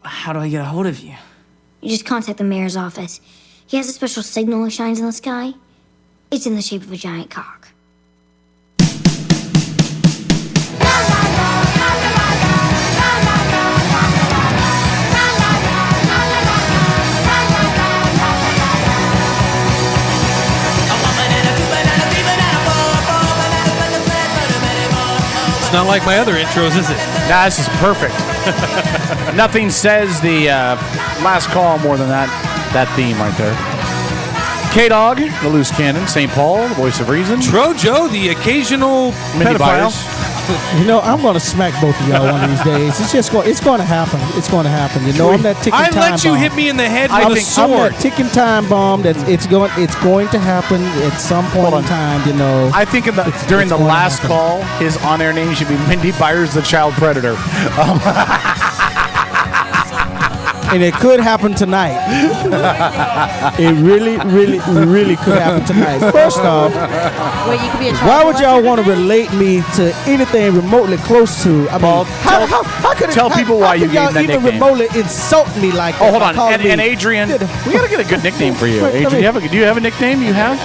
How do I get a hold of you? You just contact the mayor's office. He has a special signal that shines in the sky. It's in the shape of a giant cock. It's not like my other intros, is it? Nah, this is perfect. Nothing says the last call more than that theme right there. K-Dog, the loose cannon, St. Paul, the voice of reason. Trojo, the occasional pedophile. You know, I'm going to smack both of y'all one of these days. It's going to happen. It's going to happen. You know, I'm that ticking time bomb. I let you hit me in the head with a sword. I'm that ticking time bomb. It's going to happen at some point in time. You know. I think during the last call, his on-air name should be Mindy Byers, the child predator. And it could happen tonight. It really, really, really could happen tonight. First off, wait, you could be a child. Why would y'all want to relate me to anything remotely close to? I mean, how could tell people why you gave that even nickname. remotely insult me like that? Oh, hold on. And Adrian, we got to get a good nickname for you. Adrian, do you have a nickname you have?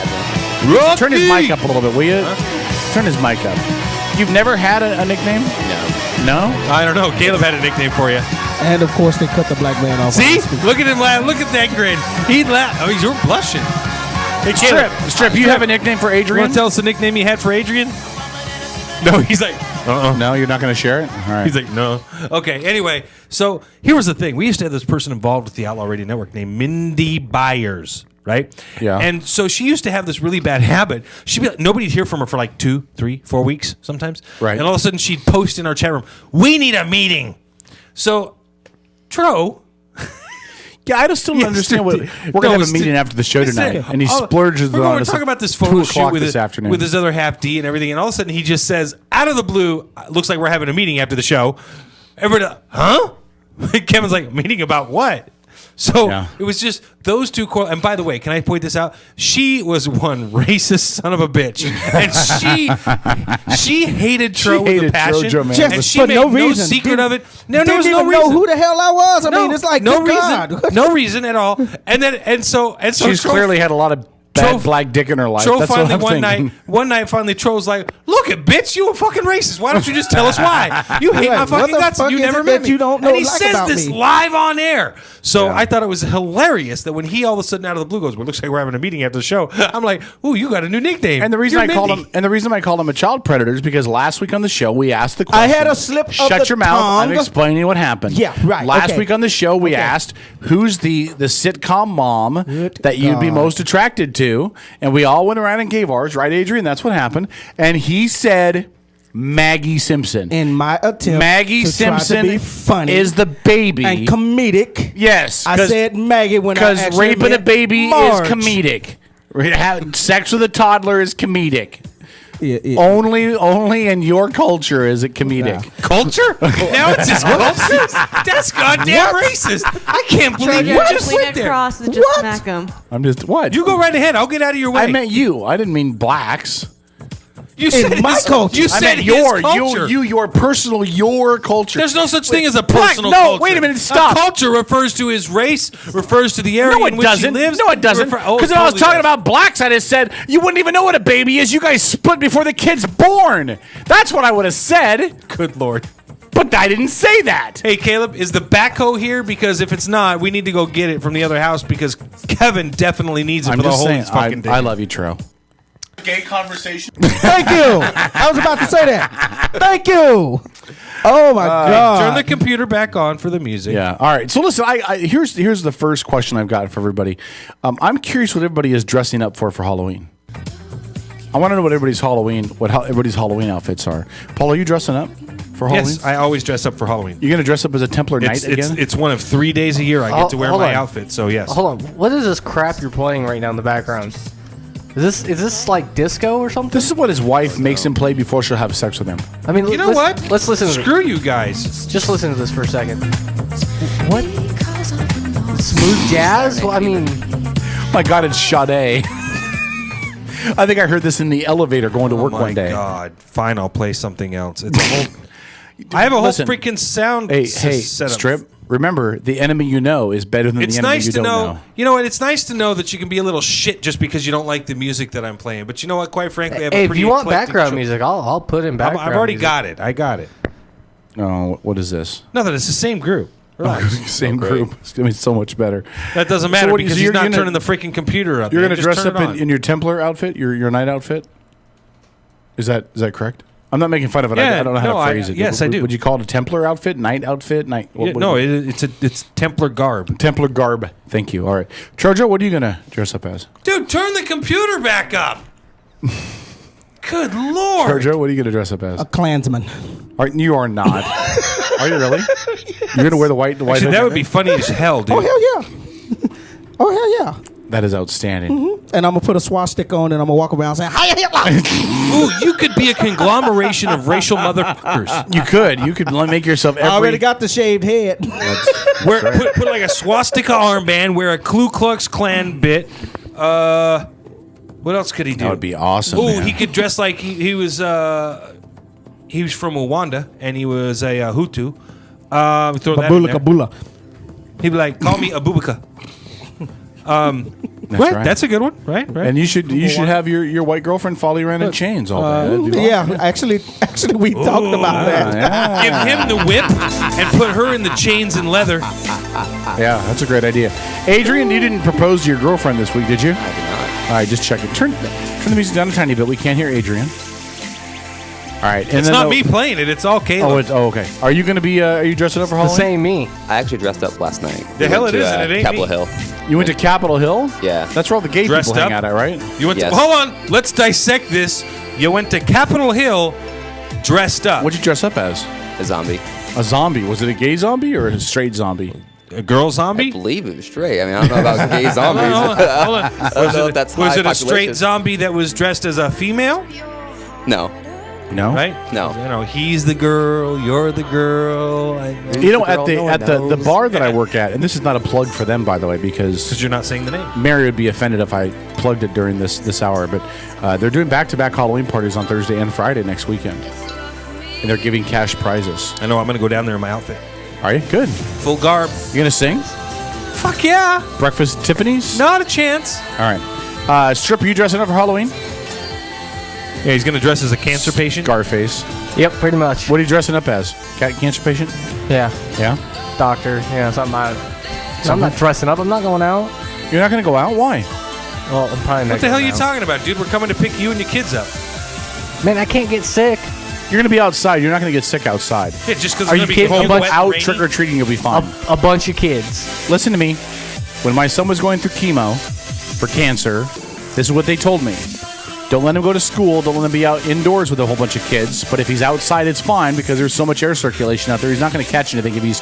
Rocky! Turn his mic up a little bit, will you? Turn his mic up. You've never had a nickname? No. I don't know. Caleb had a nickname for you. And, of course, they cut the black man off. See? Look at him laugh. Look at that grin. He laughed. Oh, you're blushing. Hey, Strip, you have a nickname for Adrian? You want to tell us the nickname you had for Adrian? No, he's like, No, you're not going to share it? All right. He's like, no. Okay, anyway, so here was the thing. We used to have this person involved with the Outlaw Radio Network named Mindy Byers, right? Yeah. And so she used to have this really bad habit. She'd be like, nobody'd hear from her for like 2, 3, 4 weeks sometimes. Right. And all of a sudden she'd post in our chat room, we need a meeting. So, Tro. Yeah, I just still don't understand what we're going to have a meeting after the show tonight, and he splurges on us. We're talking about this photo shoot with his other half D and everything, and all of a sudden he just says, out of the blue, looks like we're having a meeting after the show. Everybody, huh? Kevin's like, meeting about what? So it was just those two. And by the way, can I point this out? She was one racist son of a bitch, and she hated Tro with a passion, Trojo, man. and she made no secret of it. No, there was no reason. Know who the hell I was. I mean, it's like no reason, God. no reason at all. And so she's clearly had a lot of bad black dick in her life. Tro That's finally what I'm one night finally Tro's like, look at bitch, you a fucking racist. Why don't you just tell us why? You hate my fucking guts and you never met me. You don't know and he like says about this me. live on air. So I thought it was hilarious that when he all of a sudden out of the blue goes, well, it looks like we're having a meeting after the show. I'm like, ooh, you got a new nickname. And the reason I called him a child predator is because last week on the show we asked the question. I had a slip of Shut the your mouth. tongue. I'm explaining what happened. Yeah, right. Last week on the show we asked who's the sitcom mom that you'd be most attracted to, and we all went around and gave ours, right, Adrian? That's what happened. And he said Maggie Simpson. In my attempt Maggie to Simpson try to be funny is the baby. and comedic. Yes. I said Maggie when I actually because raping a meant baby Marge. is comedic. Having sex with a toddler is comedic. Yeah. Only in your culture is it comedic. Culture? Now it's his culture? That's goddamn racist. I can't believe you just lean went there. across and just smack him. I'm just what? You go right ahead. I'll get out of your way. I meant you. I didn't mean blacks. You said my culture. You I said meant his culture. your personal, your culture. There's no such thing as a personal no, culture. wait a minute, stop. A culture refers to his race, refers to the area No, in it which doesn't. he lives. No, it doesn't. Because when I was talking about blacks, I just said you wouldn't even know what a baby is. You guys split before the kid's born. That's what I would have said. Good Lord. But I didn't say that. Hey, Caleb, is the backhoe here? Because if it's not, we need to go get it from the other house because Kevin definitely needs it for the whole fucking day. I love you, Tro. Gay conversation. Thank you. I was about to say that. Thank you. Oh my God. Turn the computer back on for the music. Yeah. All right. So listen, here's the first question I've got for everybody. I'm curious what everybody is dressing up for Halloween. I want to know what everybody's Halloween outfits are. Paul, are you dressing up for Halloween? Yes, I always dress up for Halloween. You're going to dress up as a Templar Knight again? It's one of 3 days a year I get to wear my outfit, so yes. Hold on. What is this crap you're playing right now in the background? Is this like disco or something? This is what his wife makes him play before she'll have sex with him. I mean, You know what? Let's listen to Screw you guys. Just listen to this for a second. What? Smooth jazz? Well, I mean, My God, it's Sade. I think I heard this in the elevator going to work one day. Oh, my God. Fine, I'll play something else. It's a whole... I have a whole freaking sound Hey, setup. Strip. Remember, the enemy you know is better than the enemy you don't know. You know what? It's nice to know that you can be a little shit just because you don't like the music that I'm playing. But you know what? Quite frankly, I have a If pretty you want eclectic background choice. music, I'll put in background. I've already music. got it. I got it. Oh, what is this? Nothing. It's the same group. Relax. Same group. It's gonna be so much better. That doesn't matter what- because so he's you're not gonna- turning the freaking computer up. You're man. going to Just dress turn up it on. in your Templar outfit, your knight outfit. Is that correct? I'm not making fun of it. Yeah, I don't know how no, to phrase it. yes, I do. Would you call it a Templar outfit, knight outfit, knight? Yeah, no, it's Templar garb. Templar garb. Thank you. All right, Trojo, what are you going to dress up as? Dude, turn the computer back up. Good lord. Trojo, what are you going to dress up as? A Klansman. You are not. Are you really? You're going to wear the white. Actually, that would be funny as hell, dude. Oh hell yeah! Oh hell yeah! That is outstanding. And I'm gonna put a swastika on, and I'm gonna walk around saying "Hi Hitler." Ooh, you could be a conglomeration of racial motherfuckers. You could make yourself. I already got the shaved head. Put like a swastika armband, wear a Ku Klux Klan bit. What else could he do? That would be awesome. Ooh, man. he could dress like he was from Rwanda and he was a Hutu. Throw that in Babula there. kabula. He'd be like, "Call me Abubakar." That's Right? right. That's a good one, right? And you should have your white girlfriend follow you around in chains all day. That'd be Yeah, actually, we talked about that. Give him the whip and put her in the chains and leather. Yeah, that's a great idea. Adrian, you didn't propose to your girlfriend this week, did you? I did not. All right, just check it. Turn the music down a tiny bit. We can't hear Adrian. All right. And It's not me playing it. It's all Caleb. Okay. Are you going to be, are you dressing up for The Halloween? same me. I actually dressed up last night. The hell Went it to, isn't. It ain't Capitol me. Hill. You went to Capitol Hill? Yeah. That's where all the gay Dressed people hang up? out at, right? You went Yes. to, hold on. Let's dissect this. You went to Capitol Hill dressed up. What'd you dress up as? A zombie. A zombie. Was it a gay zombie or a straight zombie? A girl I zombie? believe it was straight. I mean, I don't know about gay zombies. Hold on. I don't know if that's Was high it a straight population. zombie that was dressed as a female? No. No. Right? No. You know, he's the girl, you're the girl. You know, The girl no one at the knows. bar that I work at, and this is not a plug for them, by the way, because Because you're not saying the name. Mary would be offended if I plugged it during this hour, but they're doing back-to-back Halloween parties on Thursday and Friday next weekend, and they're giving cash prizes. I know I'm going to go down there in my outfit. Are you good? Full garb. You gonna sing? Fuck yeah. Breakfast at Tiffany's? Not a chance. All right. Strip, are you dressing up for Halloween? Yeah, he's going to dress as a cancer patient. Scarface. Yep, pretty much. What are you dressing up as? Cancer patient? Yeah, Yeah. doctor. Yeah, something. I'm not dressing up. I'm not going out. You're not gonna go out? Why? Well, I'm probably not. What the hell are going you out. talking about, dude? We're coming to pick you and your kids up. Man, I can't get sick. You're gonna be outside. You're not gonna get sick outside. Yeah, just because Are it's you going to be kidding? cold, But wet, out rainy. trick or treating, you'll be fine. A bunch of kids. Listen to me. When my son was going through chemo for cancer, this is what they told me. Don't let him go to school. Don't let him be out indoors with a whole bunch of kids. But if he's outside, it's fine because there's so much air circulation out there. He's not going to catch anything if he's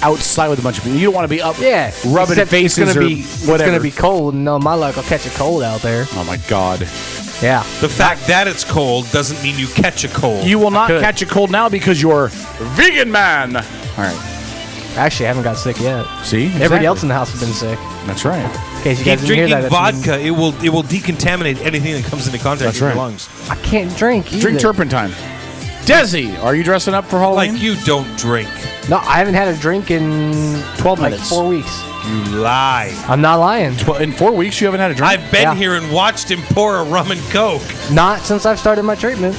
outside with a bunch of people. You don't want to be up rubbing Except faces it's gonna or be, whatever. It's gonna be cold. No, my luck, I'll catch a cold out there. Oh, my God. Yeah. The fact that it's cold doesn't mean you catch a cold. You will not could. catch a cold now because you're vegan man. All right. Actually, I haven't got sick yet. See? Everybody Exactly. else in the house has been sick. That's right. In case you Keep guys didn't hear drinking that, that's- vodka. It will decontaminate anything that comes into contact That's with right. your lungs. I can't drink. Either. Drink turpentine. Desi, are you dressing up for Halloween? Like you don't drink. No, I haven't had a drink in 12 like minutes. 4 weeks. You lie. I'm not lying. In 4 weeks, you haven't had a drink? I've been Yeah. here and watched him pour a rum and coke. Not since I've started my treatment.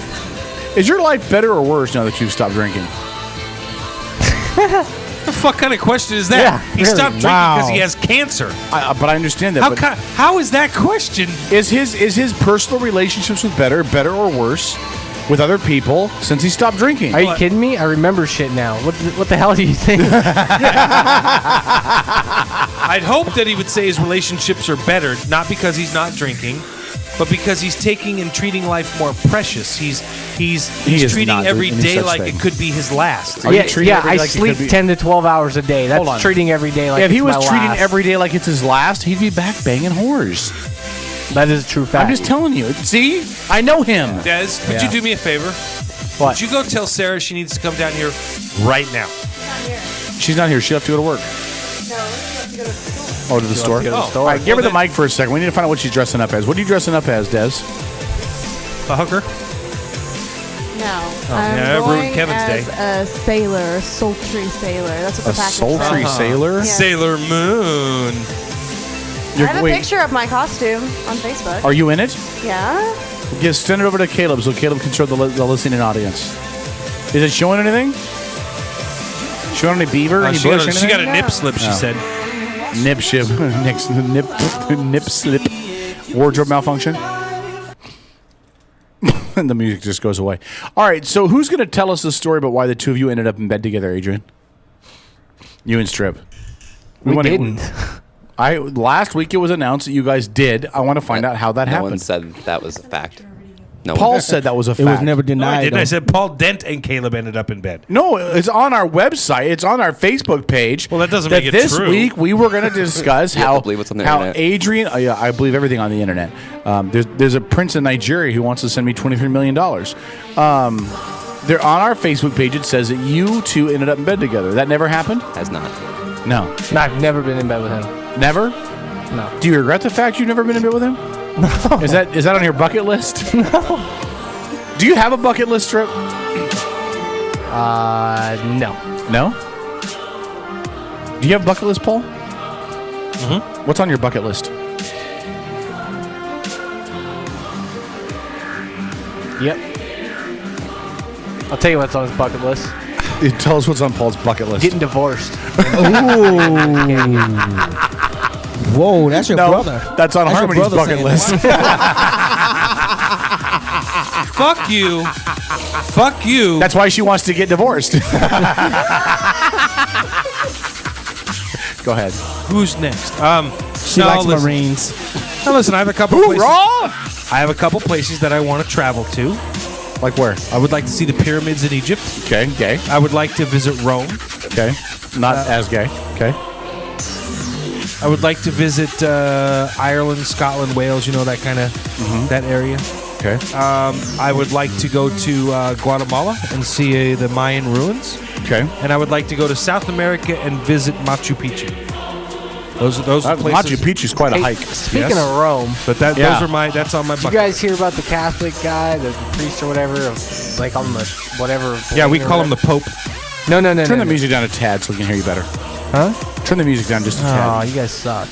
Is your life better or worse now that you've stopped drinking? What the fuck kind of question is that? Yeah, he really. stopped drinking Wow. because he has cancer. But I understand that. How but how is that question? is his personal relationships with better or worse with other people since he stopped drinking? Are you kidding me? I remember shit now. What the hell do you think? I'd hope that he would say his relationships are better, not because he's not drinking, but because he's taking and treating life more precious. He's is treating not every doing any day such like thing. it could be his last. Are you yeah, treating yeah. every I like it sleep could be- 10 to 12 hours a day. Hold That's on. treating every day like if he it's was my treating last. every day like it's his last, he'd be back banging whores. That is a true fact. I'm just telling you. See? I know him. Des, would you do me a favor? What? Would you go tell Sarah she needs to come down here right now? She's not here. She'll have to go to work. Oh, to the store? go to the Oh. store. All right, give her the Well, mic for a second. We need to find out what she's dressing up as. What are you dressing up as, Des? A hooker? No. I'm Yeah, that going ruined Kevin's as day. a sailor, a sultry sailor. That's what A the package sultry says. sailor? Yeah. Sailor Moon. I have a picture of my costume on Facebook. Are you in it? Yeah. Just send it over to Caleb so Caleb can show the listening audience. Is it showing anything? Showing any beaver? Any She bush, got a anything? nip slip, she Oh. said. Nip ship. nip slip. Wardrobe malfunction. And the music just goes away. All right, so who's going to tell us the story about why the two of you ended up in bed together, Adrian? You and Strip. We didn't. Last week it was announced that you guys did. I want to find out how that No one happened. said that was a fact. No Paul one. said that was a It fact. was never No, I denied. didn't. I though. said Paul Dent and Caleb ended up in bed. No, it's on our website. It's on our Facebook page. Well, that doesn't make it this true. week we were going to discuss You have how to believe what's on the how internet. Adrian. Yeah, I believe everything on the internet. There's a prince in Nigeria who wants to send me $23 million. They're on our Facebook page. It says that you two ended up in bed together. That never happened. Has not. No, No, I've never been in bed with him. never. No. Do you regret the fact you've never been in bed with him? No. Is that on your bucket list? No. Do you have a bucket list, Strip? No. No. Do you have a bucket list, Paul? Mm-hmm. What's on your bucket list? Yep. I'll tell you what's on his bucket list. Tell us what's on Paul's bucket list. Getting divorced. Whoa, that's your No, brother. that's on That's your Harmony's brother bucket saying list. Fuck you. Fuck you. That's why she wants to get divorced. Go ahead. Who's next? She likes listen. Marines. Now listen, I have a couple places. Hoorah! I have a couple places that I want to travel to. Like where? I would like to see the pyramids in Egypt. Okay, gay. I would like to visit Rome. Okay. Not as gay. Okay. I would like to visit Ireland, Scotland, Wales, that kind of that area. Okay. I would like to go to Guatemala and see the Mayan ruins. Okay. And I would like to go to South America and visit Machu Picchu. Those are places. Machu Picchu's quite a Hey, hike. speaking Yes. of Rome, But Yeah. that's on my did you bucket. guys hear about the Catholic guy, the priest or whatever, like on the whatever? Yeah, we or call him the whatever? Pope. No. Turn the no. music down a tad so we can hear you better. Huh? Turn the music down just a Oh, tad. you guys suck.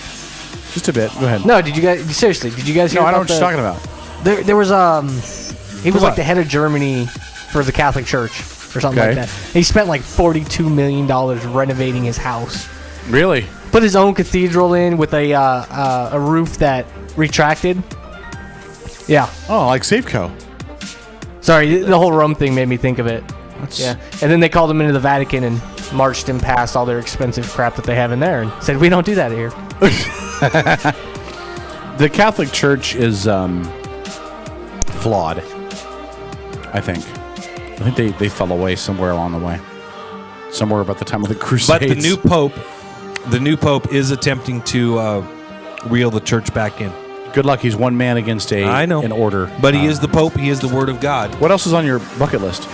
Just a bit. Go ahead. No, did you guys seriously? Did you guys hear No, I about know what you're talking about. There was he was what? like the head of Germany for the Catholic Church or something Okay. like that. He spent like $42 million renovating his house. Really? Put his own cathedral in with a roof that retracted. Yeah. Oh, like Safeco. Sorry, the whole Rome thing made me think of it. Yeah. And then they called him into the Vatican and marched him past all their expensive crap that they have in there and said, "We don't do that here." The Catholic Church is flawed, I think. I think they fell away somewhere along the way. Somewhere about the time of the Crusades. But the new pope is attempting to reel the church back in. Good luck. He's one man against I know. an order. But he is the pope. He is the word of God. What else is on your bucket list?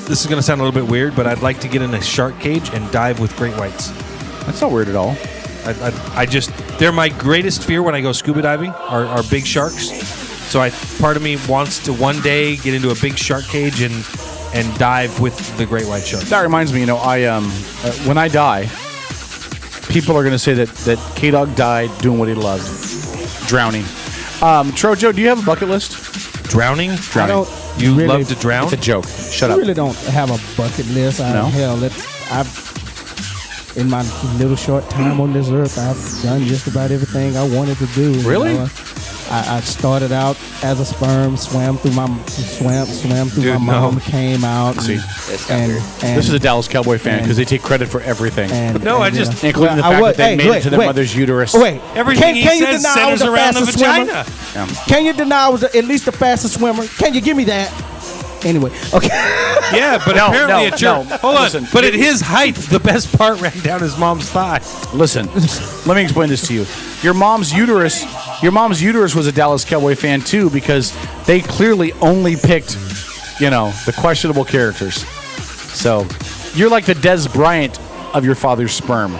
This is going to sound a little bit weird, but I'd like to get in a shark cage and dive with great whites. That's not weird at all. I just, they're my greatest fear when I go scuba diving are big sharks. So part of me wants to one day get into a big shark cage and dive with the great white shark. That reminds me, I when I die, people are going to say that K-Dog died doing what he loved, drowning. Trojo, do you have a bucket list? Drowning? I don't You really, love to drown? It's a joke. Shut I up. really don't have a bucket list. No? In my little short time on this earth, I've done just about everything I wanted to do. Really? I started out as a sperm, swam through my Dude, mom, no. came out, See, and this is a Dallas Cowboy fan and- because they take credit for everything, No, I just- including the fact that they made it to their mother's uterus. Wait, Everything he can you says deny I was centers the around the fastest swimmer? vagina. Can you deny I was at least the fastest swimmer? Can you give me that? Anyway, okay. Yeah, but No, apparently no, at your no. hold on. Listen. But at his height, the best part ran down his mom's thigh. Listen, let me explain this to you. Your mom's uterus was a Dallas Cowboy fan too because they clearly only picked, the questionable characters. So, you're like the Des Bryant of your father's sperm.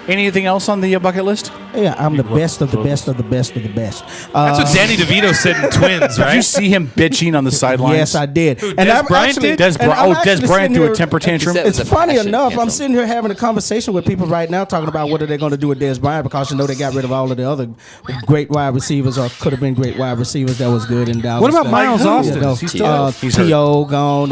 Anything else on the bucket list? Yeah, I'm the best of the best of the best of the best. That's what Danny DeVito said in Twins, right? Did you see him bitching on the sidelines? Yes, I did. Who, Des Bryant did? Des Bryant threw a temper tantrum. He said- It's It's a funny passion enough. I'm tantrum. sitting here having a conversation with people right now, talking about what are they going to do with Des Bryant because they got rid of all of the other great wide receivers or could have been great wide receivers that was good in Dallas. What about Miles Austin? Is he still- He's hurt. T.O. gone.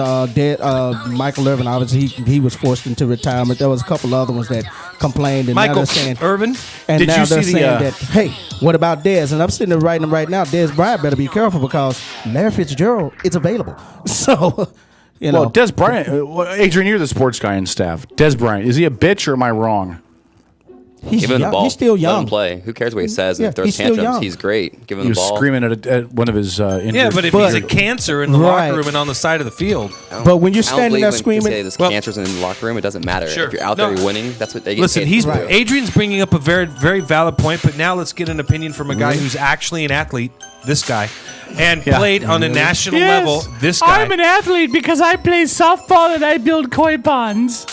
Michael Irvin, obviously, he was forced into retirement. There was a couple other ones that complained, and now Michael they're saying, Irvin? and Did now you they're see the, saying that, hey, what about Dez? And I'm sitting there writing them right now. Dez Bryant better be careful because Larry Fitzgerald is available. So, you know. Well, Des Bryant, Adrian, you're the sports guy and staff. Des Bryant, is he a bitch or am I wrong? he's Give him the young. ball. He's still Let young. him play. Who cares what he says? And Yeah, if there's he's still tantrums, young. he's great. Give him He the was ball. screaming at one of his injuries. Yeah, but if But- he's a cancer in the Right. locker room and on the side of the field. But when you're I don't standing believe there when screaming, you say there's Well- cancers in the locker room, it doesn't matter. Sure. If you're out No. there winning, that's what they get Listen, paid he's to do. Adrian's bringing up a very, very valid point, but now let's get an opinion from a guy who's actually an athlete, this guy, and played on a national level, this guy. I'm an athlete because I play softball and I build koi ponds.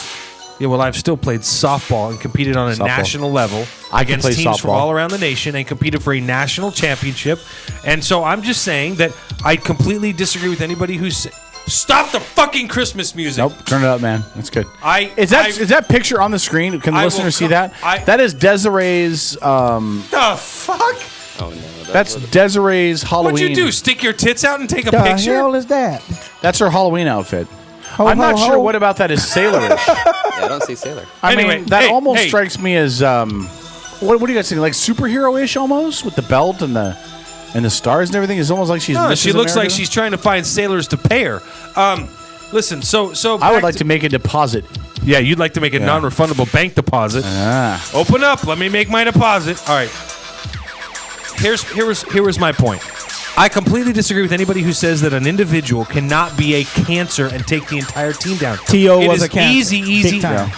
Yeah, well, I've still played softball and competed on a national level I can against play teams from softball. all around the nation and competed for a national championship. And so I'm just saying that I completely disagree with anybody who's stop the fucking Christmas music. Nope, turn it up, man. That's good. Is I- that picture on the screen? Can the I will listeners see come- that? That is Desiree's. The fuck? Oh, no. That's Desiree's Halloween. What'd you do? Stick your tits out and take a the picture? hell is that? That's her Halloween outfit. Ho, I'm ho, not ho. sure what about that is sailorish. Yeah, I don't see Sailor. I Anyway, mean, that hey, almost hey. strikes me as what do you guys think? Like superhero-ish almost with the belt and the stars and everything. It's almost like she's. No, Mrs. she looks like America. she's trying to find sailors to pay her. Listen, so I would back like to make a deposit. Yeah, you'd like to make a non-refundable bank deposit. Open up. Let me make my deposit. All right. Here was my point. I completely disagree with anybody who says that an individual cannot be a cancer and take the entire team down. T.O. It was is a cancer. easy. Big time.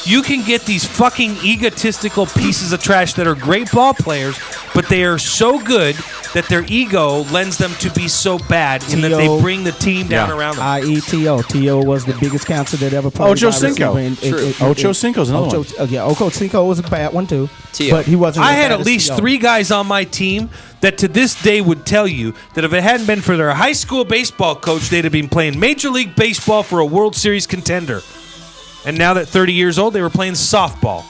You can get these fucking egotistical pieces of trash that are great ball players, but they are so good that their ego lends them to be so bad in that they T.O. bring the team down around them. I.e. T.O. T.O. was the biggest cancer that ever played. Ocho wide Cinco. receiver in- Ocho Cinco's another one. Yeah, Ocho Cinco was a bad one too. T.O. But he wasn't. I as had bad at as least T.O. 3 guys on my team that to this day would tell you that if it hadn't been for their high school baseball coach, they'd have been playing Major League Baseball for a World Series contender. And now that 30 years old, they were playing softball.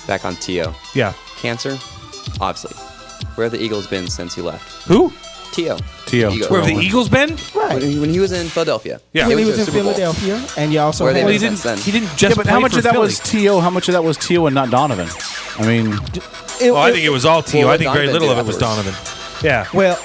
Back on T.O. Yeah. Cancer? Obviously. Where have the Eagles been since he left? Who? T.O. T.O. Eagles. Where have the Eagles been? Right. When he was in Philadelphia. Yeah. When he to was the in Super Bowl. Philadelphia, and you also Where had they Well, he been didn't. since then. He didn't just. Yeah, but play how much for of that Philly. was T.O.? How much of that was T.O. and not Donovan? I mean, Oh, I think it was all T.O. Well, I think very Donovan little did of it was afterwards. Donovan. Yeah. Well,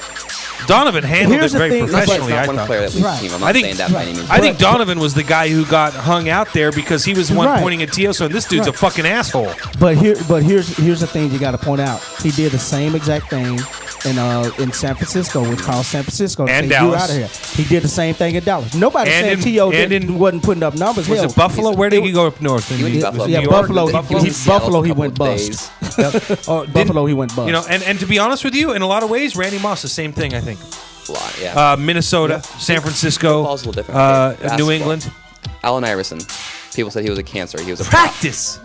Donovan handled Here's it the very thing, but- professionally, Not I one thought. player that leads Right. the team. I'm I not think- saying that by any means. I think Donovan was the guy who got hung out there because he was the one Right. pointing at T.O. So this dude's a Right. fucking asshole. here's the thing you got to point out. He did the same exact thing in San Francisco, which called San Francisco. And Say, Dallas. "You out of here." He did the same thing in Dallas. Nobody And said in- T.O. and wasn't putting up numbers. Was Hell, it Buffalo? Where did he go up north? He went to Buffalo. Yeah, New York? Buffalo. Buffalo? He Seattle a went couple bust. days. Oh, Buffalo, he went bust. You know, and to be honest with you, in a lot of ways, Randy Moss, the same thing, I think. A lot, yeah. Minnesota, San Francisco, Football's a little different. Okay, New basketball. England. Allen Iverson. People said he was a cancer. He was a problem. Practice.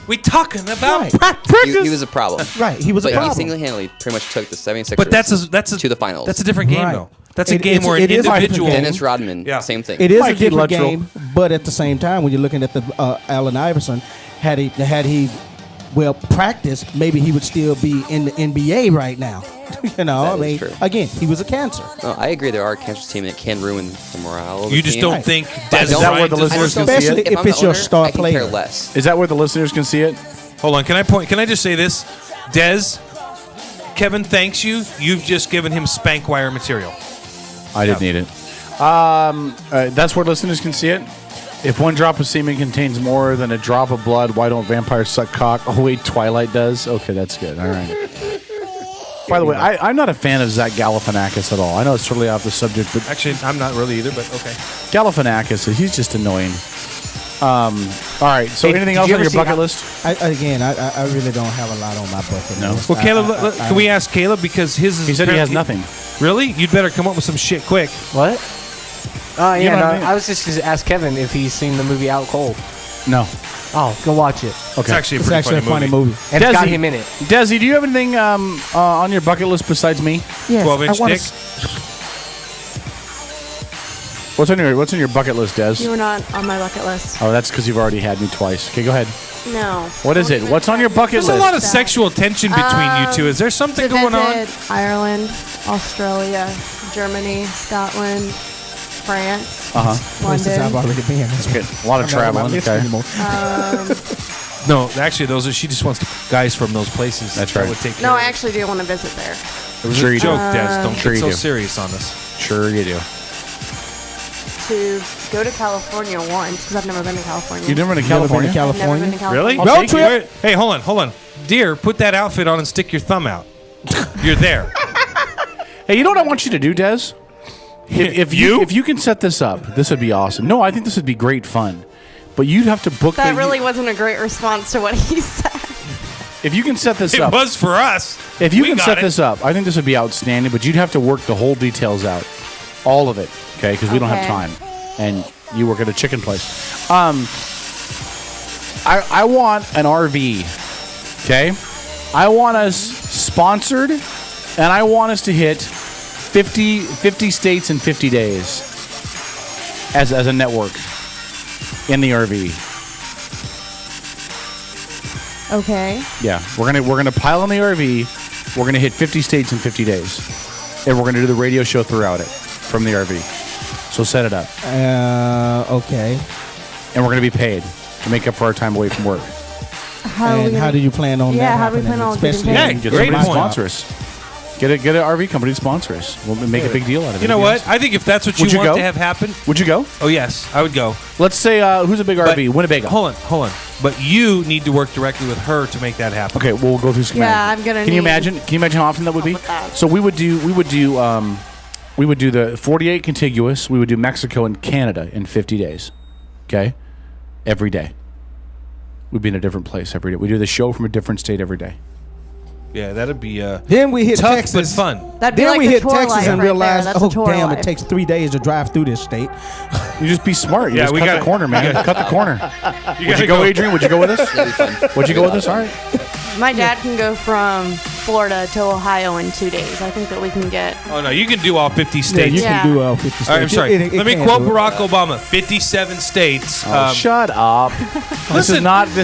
We talking about Right. practice. He was a problem. Right, he was a But he problem. single-handedly pretty much took the 76ers But that's a to the finals. That's a different game, Right. though. That's a It- game it's- where an it is a different individual. game. Dennis Rodman, Yeah. same thing. It is Mikey a different Luttrell. game, but at the same time, when you're looking at the Allen Iverson, had he practiced, maybe he would still be in the NBA right now. You know, That I is mean, true. again, he was a cancer. No, I agree. There are cancer teams that can ruin the morale. Of You the just team. don't Right. think But I Des don't- Is that where Bryant the deserves listeners to can be- see it? Especially if I'm it's the your owner, star I can player. care less. is that where the listeners can see it? Hold on, can I just say this? Des, Kevin thanks you. You've just given him Spankwire material. I didn't need it. That's where listeners can see it. If one drop of semen contains more than a drop of blood, why don't vampires suck cock? Oh, wait, Twilight does? Okay, that's good. All right. By the way, I'm not a fan of Zach Galifianakis at all. I know it's totally off the subject, but Actually, I'm not really either, but okay. Galifianakis, he's just annoying. All right, so Hey, anything did else you on ever your see- bucket list? I really don't have a lot on my bucket No. list. Well, Caleb, I- can we ask Caleb because his is He said he has apparently- nothing. Really? You'd better come up with some shit quick. What? You Yeah, know no, what I mean? I was just going to ask Kevin if he's seen the movie Out Cold. No. Oh, go watch it. It's actually a It's pretty actually a funny movie. movie. And it's got Desi. him in it. Desi, do you have anything on your bucket list besides me? Yes, 12-inch I wanna dick. What's on your bucket list, Des? You were not on my bucket list. Oh, that's because you've already had me twice. Okay, go ahead. No. What is it? What's on your bucket There's list? a lot of sexual tension between you two. Is there something To going on? visit Ireland, Australia, Germany, Scotland, France, Places I've London. already been. Okay, a lot of traveling. Okay. No, actually, those are. She just wants guys from those places. That's that right. Would take No, care I of it. actually do want to visit there. It was Sure a you do. joke, Des. Don't Sure get you so do. serious on us. Sure you do. To go to California once, because I've never been to California. You've never been to Never been California? to I've never been to California. California. Really? Road trip. Hey, hold on. Dear, put that outfit on and stick your thumb out. You're there. Hey, you know what I want you to do, Des? If you can set this up, this would be awesome. No, I think this would be great fun. But you'd have to book That the- really wasn't a great response to what he said. If you can set this It up. was for us. If you We can got set it. this up, I think this would be outstanding, but you'd have to work the whole details out. All of it, okay? Because we don't have Okay. time. And you work at a chicken place. I want an RV, okay? I want us sponsored, and I want us to hit 50 states in 50 days as a network in the RV. Okay. Yeah, we're gonna pile in the RV. We're gonna hit 50 states in 50 days, and we're gonna do the radio show throughout it from the RV. So set it up, Okay. and we're gonna be paid to make up for our time away from work. And how do you plan on that? Yeah, how do we happening? plan on getting Especially paid? Yeah, Get great somebody to point. sponsor us. Get an RV company to sponsor us. We'll make a big deal out of it. You know what? I think if that's what Would you you want go? to have happen, Would you go? oh yes, I would go. Let's say who's a big But- RV? Winnebago. Hold on. But you need to work directly with her to make that happen. Okay, we'll go through some. Yeah, I'm gonna Can you need imagine? Can you imagine how often that would be? with that. So we would do the 48 contiguous. We would do Mexico and Canada in 50 days. Okay, every day. We'd be in a different place every day. We do the show from a different state every day. Yeah, that'd be Then we hit tough Texas. but fun. That'd be Then like we the hit tour Texas life and right realize, there. That's a tour damn, life. it takes 3 days to drive through this state. You just be smart. You Yeah, just we cut gotta- the corner, man. Cut the corner. Would you gotta go, go. Adrian? Would you go with us? Would you go with us? All right. My dad can go from Florida to Ohio in 2 days. I think that we can get. Oh no, you can do all 50 Yeah, states. you Yeah. can do 50 states. All right, I'm sorry. It Let me can quote do it. Barack Obama: 57 states. Shut up. This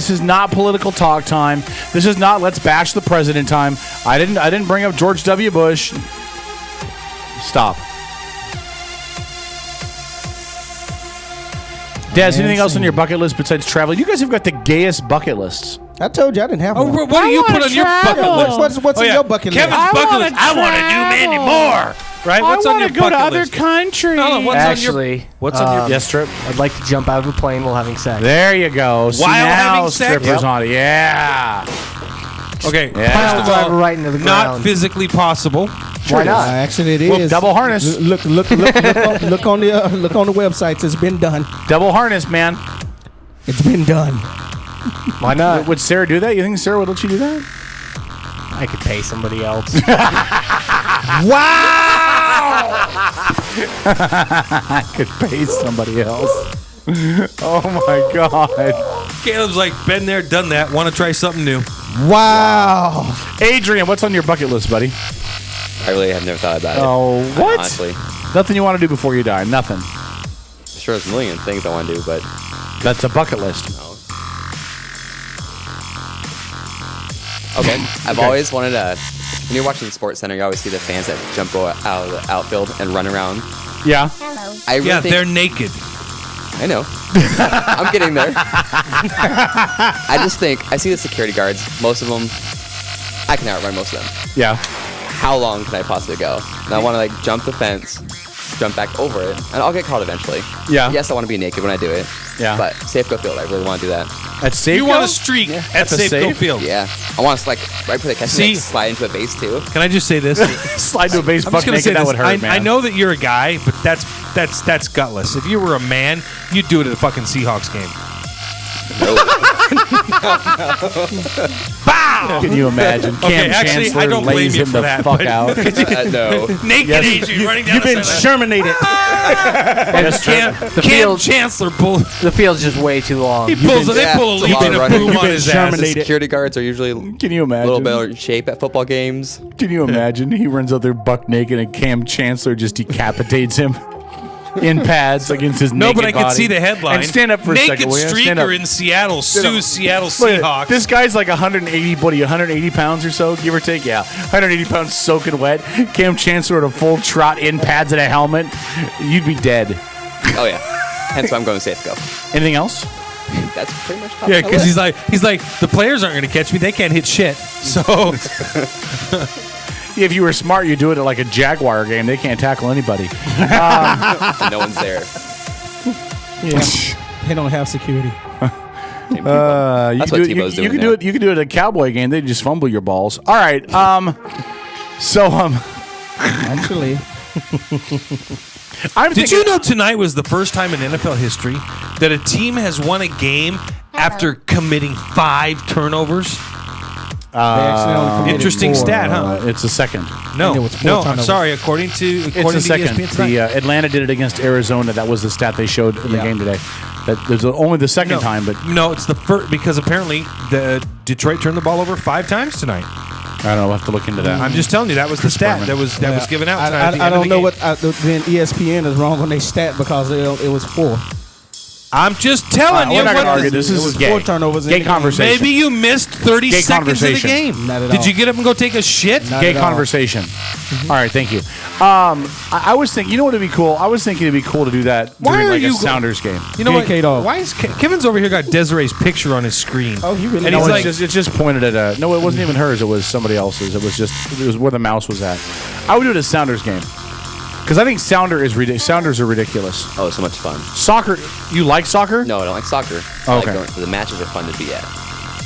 is not political talk time. This is not let's bash the president time. I didn't bring up George W. Bush. Stop. Des, anything else on your bucket list besides travel? You guys have got the gayest bucket lists. I told you I didn't have Oh, one. what do you wanna put on your bucket travel. list? What's Oh, in yeah. your bucket list? Kevin's I bucket wanna list. I want to do many travel. more. Right? What's I on want your to go to bucket other list? countries. No, what's Actually, What's on your? Yes, Strip. I'd like to jump out of a plane while having sex. There you go. See, While now having sex? strippers on it. Yeah. Okay. Yeah. First Pile of driver all, right into the not ground. physically possible. Why not? Actually, it Well, is. double harness. Look on the websites. It's been done. Double harness, man. It's been done. Why not? Would Sarah do that? You think Sarah would let you do that? I could pay somebody else. I could pay somebody else. Oh my God. Caleb's like, been there, done that. Want to try something new? Wow. Adrian, what's on your bucket list, buddy? I really have never thought about it. Oh, what? Honestly, Nothing you want to do before you die? Nothing. sure, there's a million things I want to do, but That's a bucket list. no. Okay, I've always wanted to. When you're watching Sports Center, you always see the fans that jump out of the outfield and run around. Yeah. I really Yeah, think, they're naked. I know. I'm getting there. I just think I see the security guards. Most of them, I can outrun most of them. Yeah. How long can I possibly go? And I want to like jump the fence, jump back over it, and I'll get caught eventually. Yeah. Yes, I want to be naked when I do it. Yeah. But Safeco Field, I really want to do that. That's safe. You want to streak at That's a Safeco safe? Field. Yeah. I want to like right before they catch See? me, like, slide into a base too. Can I just say this? slide to a base I'm buck just gonna naked? say That this. would hurt, man. I know that you're a guy, but that's gutless. If you were a man, you'd do it at a fucking Seahawks game. Bow! Can you imagine? Cam actually, Chancellor I don't blame lays you him for the that, fuck but- out. No. Naked Adrian running down You've been the sideline. Shermanated. The Cam field- Chancellor pull. The field's just way too long. He pulls. They Yeah, pull a it's a Legion long of running. Boom You've on been his ass. Shermanated. Security guards are usually a Can you imagine? little better shape at football games. Can you imagine? He runs out there buck naked and Cam Chancellor just decapitates him in pads against his No, naked but I body. can see the headline. And stand up for a Naked second, will you? Stand up. streaker in Seattle sues Seattle Look at Seahawks. this guy's like 180 pounds or so, give or take. Yeah, 180 pounds soaking wet. Cam Chancellor at a full trot in pads and a helmet. You'd be dead. Oh yeah. Hence why I'm going safe go. Anything else? That's pretty much top Yeah, of my because list. he's like the players aren't going to catch me. They can't hit shit. So If you were smart, you'd do it at like a Jaguar game. They can't tackle anybody. And no one's there. Yeah. They don't have security. You That's can what do it- Tebow's you doing can do now. it. You can do it at a Cowboy game. They just fumble your balls. All right. Actually, I'm did thinking- you know tonight was the first time in NFL history that a team has won a game after committing 5 turnovers? they accidentally committed Interesting 4. stat, huh? It's the second. No, And it was 4 no. I'm turnovers. sorry. According to It's the second. ESPN tonight. The Atlanta did it against Arizona. That was the stat they showed in the Yeah. game today. That there's only the second no, time, but no, it's the first because apparently the Detroit turned the ball over 5 times tonight. I don't know. We'll have to look into that. I'm just telling you that was the stat that was given out. Tonight at the I end of don't the know game. what. Then ESPN is wrong on their stat because it was 4. I'm just telling you. We're not what going to argue. is- This it was is gay. 4 turnovers in Gay the game. conversation. Maybe you missed 30 Gay seconds of the conversation. game. Not at Did all. you get up and go take a shit? Not Gay at all. conversation. All right, thank you. I was thinking, you know what would be cool? I was thinking it'd be cool to do that Why during are like you a go- Sounders game. You know Gay what? K-Dog. Why is Kevin's over here got Desiree's picture on his screen? Oh, he really And No, he's it's like, just pointed at a. No, it wasn't even hers. It was somebody else's. It was where the mouse was at. I would do it at a Sounders game because I think Sounders are ridiculous. Oh, so much fun. Soccer. You like soccer? No, I don't like soccer. I Okay. like going, the matches are fun to be at.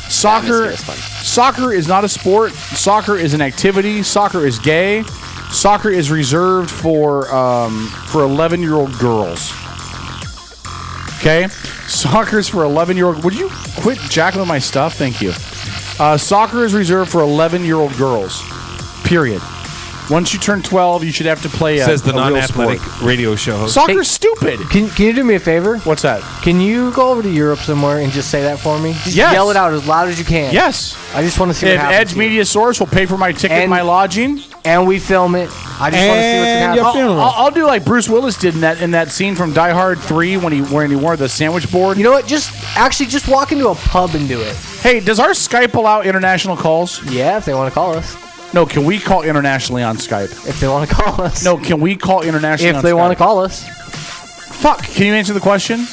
Soccer. atmosphere is fun. Soccer is not a sport. Soccer is an activity. Soccer is gay. Soccer is reserved for 11-year-old girls. Okay, soccer's for 11-year-old. Would you quit jacking with my stuff? Thank you. Soccer is reserved for 11-year-old girls. Period. Once you turn 12, you should have to play a, says the a real non-athletic sport. radio show host. Soccer's stupid. Can you do me a favor? What's that? Can you go over to Europe somewhere and just say that for me? Just Yes. yell it out as loud as you can. Yes. I just want to see what If happens. Edge here. Media Source will pay for my ticket and And- my lodging, and we film it. I just want to see what's And gonna your happen. funeral. I'll do like Bruce Willis did in that scene from Die Hard 3 when he wore the sandwich board. You know what? Just walk into a pub and do it. Hey, does our Skype allow international calls? Yeah, if they want to call us. No, can we call internationally on Skype? If they want to call us. No, can we call internationally If on they Skype? want to call us. Fuck, can you answer the question?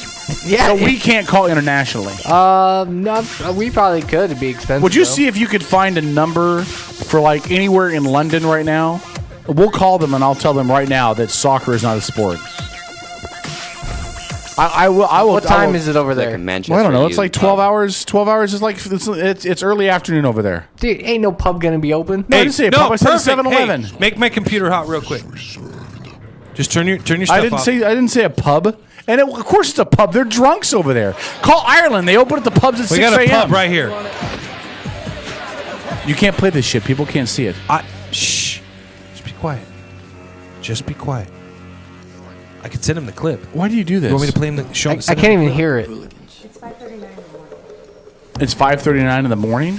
Yeah. So we can't call internationally. No, we probably could. It'd be expensive. Would you though. see if you could find a number for like anywhere in London right now? We'll call them and I'll tell them right now that soccer is not a sport. I will. What time is it over Like there? in Manchester. Well, I don't know. It's you- like 12 hours. 12 hours is like it's early afternoon over there. Dude, ain't no pub gonna be open. No, I didn't say a pub. I said a perfect. 7-Eleven. Hey, make my computer hot real quick. Just turn your stuff I didn't off. say a pub. And of course it's a pub. They're drunks over there. Call Ireland. They open at the pubs at 6 We got a a.m. pub right here. You can't play this shit. People can't see it. Shh. Just be quiet. Just be quiet. I could send him the clip. Why do you do this? You want me to play him the show? I can't even hear it. It's 5:39 in the morning.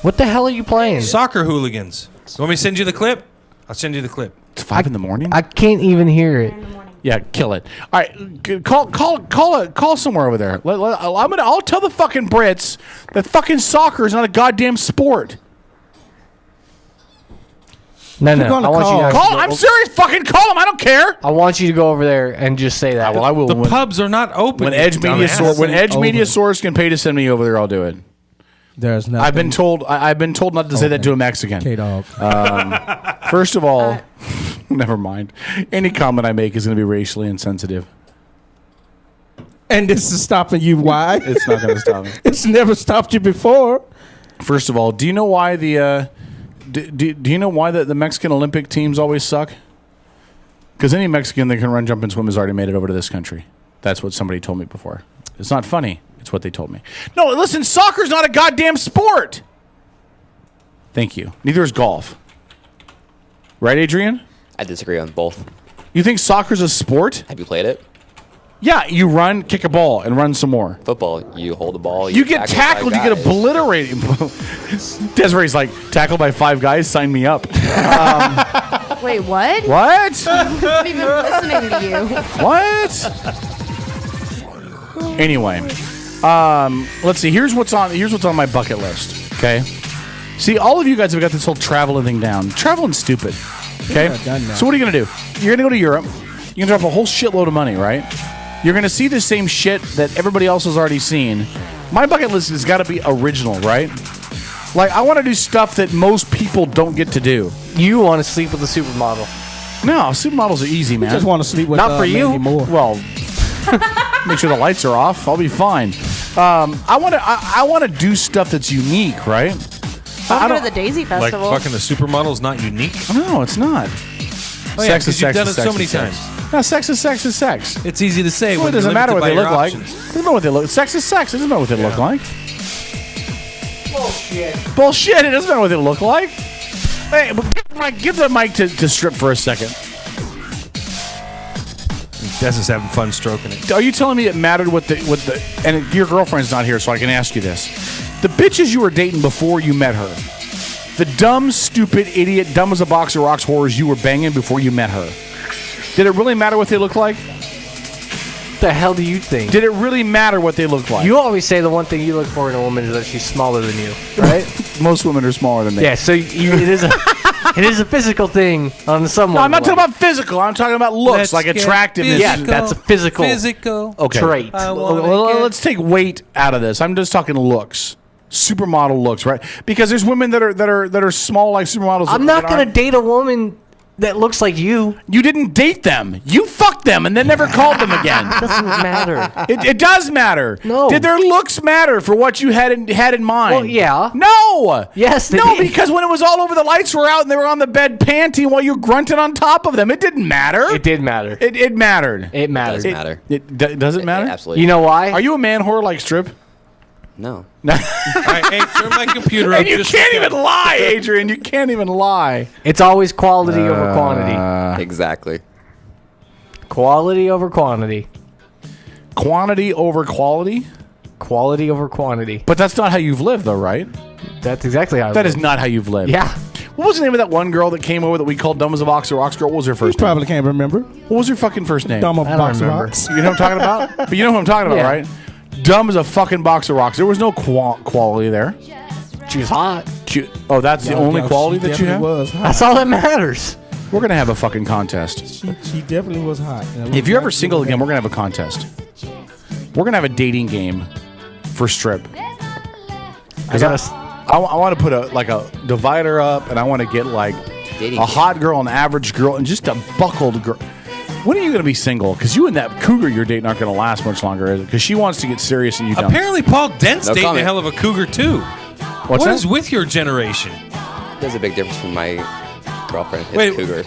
What the hell are you playing? Soccer hooligans. You want me to send you the clip? I'll send you the clip. It's 5 in the morning. I can't even hear it. Yeah, kill it. All right, call somewhere over there. I'll tell the fucking Brits that fucking soccer is not a goddamn sport. No. You're gonna I want you to Call. I'm serious. Fucking call them. I don't care. I want you to go over there and just say that. Well, I will. The pubs are not open. When you Edge Media dumbass. Media Source can pay to send me over there, I'll do it. There's nothing. I've been told. I've been told not to say that to a Mexican. K-Dog. First of all, never mind. Any comment I make is going to be racially insensitive. And this is stopping you. Why? It's not going to stop me. It's never stopped you before. First of all, do you know why the do you know why the Mexican Olympic teams always suck? Because any Mexican that can run, jump, and swim has already made it over to this country. That's what somebody told me before. It's not funny. That's what they told me. No, listen, soccer's not a goddamn sport. Thank you. Neither is golf. Right, Adrian? I disagree on both. You think soccer's a sport? Have you played it? Yeah, you run, kick a ball, and run some more. Football, you hold the ball. You get tackled, you get guys. obliterated. Desiree's like, tackled by 5 guys, sign me up. Wait, what? What? I wasn't even listening to you. What? Anyway, let's see. Here's what's on my bucket list. Okay. See, all of you guys have got this whole traveling thing down. Traveling's stupid. Okay. So what are you gonna do? You're gonna go to Europe. You're gonna drop a whole shitload of money, right? You're gonna see the same shit that everybody else has already seen. My bucket list has got to be original, right? Like, I want to do stuff that most people don't get to do. You want to sleep with a supermodel? No, supermodels are easy, man. I just want to sleep with Not for you. Mandy Moore. Well, make sure the lights are off. I'll be fine. I want to do stuff that's unique, right? Don't go to the Daisy Like Festival. fucking the supermodel's not unique. No, it's not. Oh, yeah, 'cause you've done it so many times. No, sex is sex is sex. It's easy to say. Well, when it doesn't you're matter what they limited look by like. your It options. doesn't matter what they look. Sex is sex. It doesn't matter what they look like. Bullshit. It doesn't matter what they look like. Hey, but give the mic to Strip for a second. Des is having fun stroking it. Are you telling me it mattered what the and your girlfriend's not here, so I can ask you this: the bitches you were dating before you met her, the dumb, stupid, idiot, dumb as a box of rocks whores you were banging before you met her, did it really matter what they looked like? The hell do you think? Did it really matter what they looked like? You always say the one thing you look for in a woman is that she's smaller than you, right? Most women are smaller than me. Yeah, so it is a physical thing on some No, I'm not level. talking about physical. I'm talking about looks, Let's like get attractiveness. Yeah, that's a physical Okay. trait. Well, let's take weight out of this. I'm just talking looks. Supermodel looks, right? Because there's women that are small like supermodels. I'm not going to date a woman that looks like you. You didn't date them. You fucked them and then never called them again. Doesn't matter. It does matter. No. Did their looks matter for what you had in mind? Well, yeah. No. Yes, they No, did. because when it was all over, the lights were out and they were on the bed panting while you grunted on top of them. It didn't matter. It did matter. It mattered. It mattered. Does matter. Does it matter? Absolutely. You know why? Are you a man whore like Strip? No. All right, hey, turn my computer up. And you just can't a even bit. lie, Adrian. You can't even lie. It's always quality over quantity. Exactly. Quality over quantity. Quantity over quality? Quality over quantity. But that's not how you've lived, though, right? That's exactly how. That is not how you've lived. Yeah. What was the name of that one girl that came over that we called dumb as a box of rocks girl? What was her You first name? probably can't remember. What was her fucking first name? Dumb I don't box of remember. rocks. You know what I'm talking about? But you know who I'm talking about, Yeah. right? Dumb as a fucking box of rocks. There was no quality there. She's hot. Oh, that's the only quality that you have? Was hot. That's all that matters. We're going to have a fucking contest. She definitely was hot. If you're ever single again, we're going to have a contest. We're going to have a dating game for Strip. I want to put a divider up, and I want to get like Dating a game. hot girl, an average girl, and just a buckled girl. When are you going to be single? Because you and that cougar you're dating aren't going to last much longer, is it? Because she wants to get serious and you don't. Apparently, Paul Dent's No dating comment. a hell of a cougar too. What's What that? is with your generation? There's a big difference from my girlfriend. It's Wait, cougar.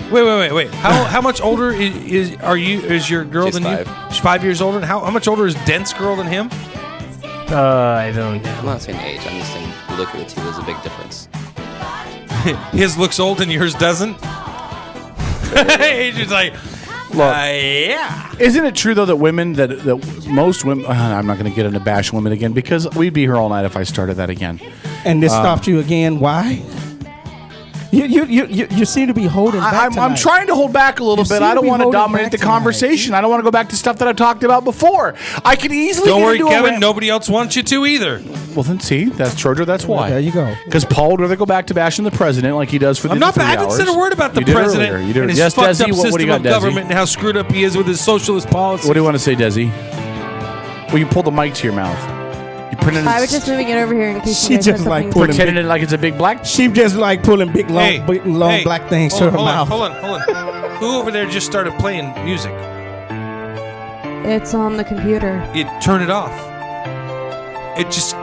wait. How much older is your girl She's than 5. you? She's 5 years older. And how much older is Dent's girl than him? I don't I'm know. not saying age. I'm just saying look at the two. There's a big difference. His looks old and yours doesn't. Adrian's like, yeah. Isn't it true though that women that most women? I'm not going to get into bash women again because we'd be here all night if I started that again. And this stopped you again. Why? You seem to be holding back. I'm tonight. trying to hold back a little You bit. seem I to don't be want to holding dominate back the tonight. conversation. I don't want to go back to stuff that I've talked about before. I could easily. Don't get worry, into a Kevin. rant- Nobody else wants you to either. Well, then see, that's Troja. That's why. There you go. Because Paul would rather go back to bashing the president like he does for the I'm not. 3 I haven't hours. said a word about the You did president earlier. You did. and his Yes, fucked Desi, up what do system you got, of Desi? government and how screwed up he is with his socialist policy. What do you want to say, Desi? Well, you pull the mic to your mouth. You pretend I was just moving it over here in case She you guys heard just like something. pulling pretending big, it like it's a big black. She just like pulling big long, Hey, black things to hold her on, mouth. Hold on. Who over there just started playing music? It's on the computer. You turn it off. It just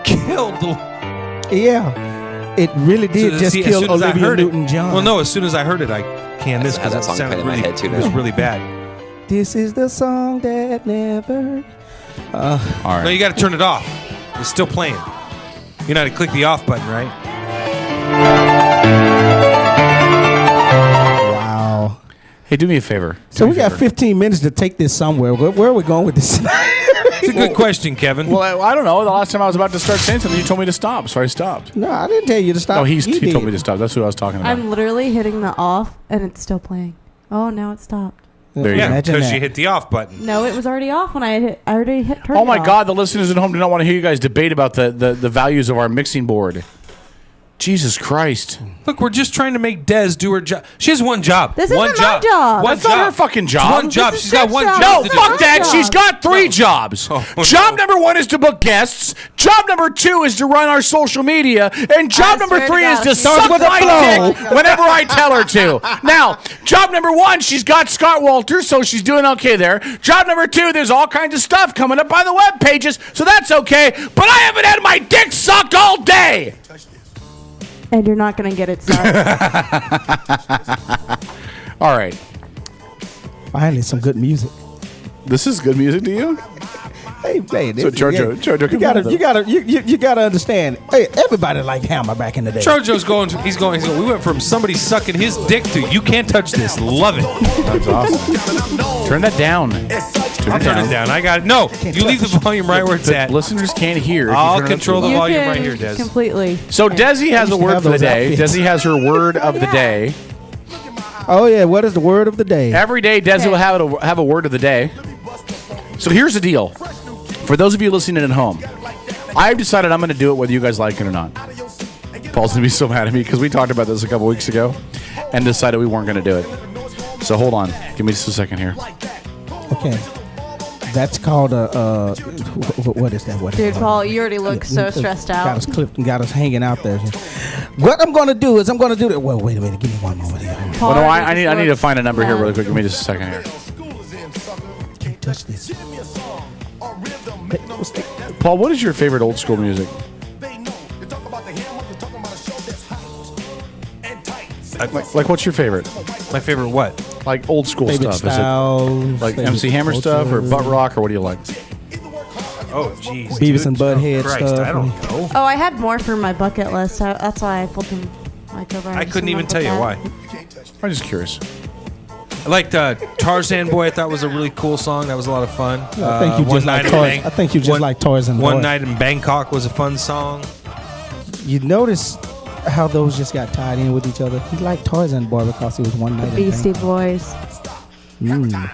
killed the. Yeah, it really did So, just see, as kill soon as I Olivia heard it- Newton-John. Well, no. As soon as I heard it, I canned this I had because that it song sounded playing in my really, head, too, it was now. really bad. This is the song that never All right. No, you got to turn it off. It's still playing. You know how to click the off button, right? Wow. Hey, do me a favor. So we got 15 minutes to take this somewhere. Where are we going with this? It's a good question, Kevin. Well, I don't know. The last time I was about to start saying something, you told me to stop, so I stopped. No, I didn't tell you to stop. No, he You told did. me to stop. That's who I was talking about. I'm literally hitting the off, and it's still playing. Oh, now it stopped. There you Yeah, Imagine because that. you hit the off button. No, it was already off when I already hit turn. Oh my it off. God, the listeners at home do not want to hear you guys debate about the values of our mixing board. Jesus Christ. Look, we're just trying to make Des do her job. She has one job. This one isn't my job. One That's not her fucking job. One job. This is She's got Jeff's one job. job. No, to fuck do. that. job. She's got 3 jobs. Oh, Job no. number 1 is to book guests. Job number 2 is to run our social media. And job I number swear to 3 is God, to if you- suck with a my flow. dick whenever I tell her to. Now, job number 1, she's got Scott Walters, so she's doing okay there. Job number 2, there's all kinds of stuff coming up by the web pages, so that's okay. But I haven't had my dick sucked all day. And you're not gonna get it started. All right. Finally, some good music. This is good music to you? Hey, So Jojo, you gotta understand. Hey, everybody liked Hammer back in the day. Trojo's going. He's going. We went from somebody sucking his dick to you can't touch this. Love it. That's awesome. Turn that down. I'll turn it down. I got it. No, you leave the volume right where it's at. Listeners can't hear. if you I'll turn it up control too the loud. volume can right here, Des. completely. So Desi has a used to word have for the those day. outfits. Desi has her word of the day. Oh yeah, what is the word of the day? Every day, Desi will have a word of the day. So here's the deal. For those of you listening at home, I've decided I'm going to do it whether you guys like it or not. Paul's going to be so mad at me because we talked about this a couple weeks ago and decided we weren't going to do it. So hold on. Give me just a second here. Okay, that's called a. What is that? What is Dude, that? Paul, you already look so stressed Got out. us clipped and got us hanging out there. What I'm gonna do is I'm gonna do that. Well, wait a minute. Give me one moment here. Paul Well, no, already I need to looks find a number here bad. really quick. Give me just a second here. Can't touch this. Hey, what's that? Paul, what is your favorite old school music? Like what's your favorite? My favorite what? Like old school Favorite stuff. Is styles, it like favorite MC Hammer stuff or butt rock or what do you like? Oh, jeez. Beavis dude. and Butthead Oh, Christ, stuff. I don't know. Oh, I had more for my bucket list. That's why I pulled them like over. I couldn't even tell you why. I'm just curious. I liked Tarzan Boy. I thought was a really cool song. That was a lot of fun. I think you One just like Night in toys. Bang- I think you just One- like toys and One boys. Night in Bangkok was a fun song. You notice how those just got tied in with each other. He liked Tarzan Boy because it was one night. in Beastie Boys. Bangkok.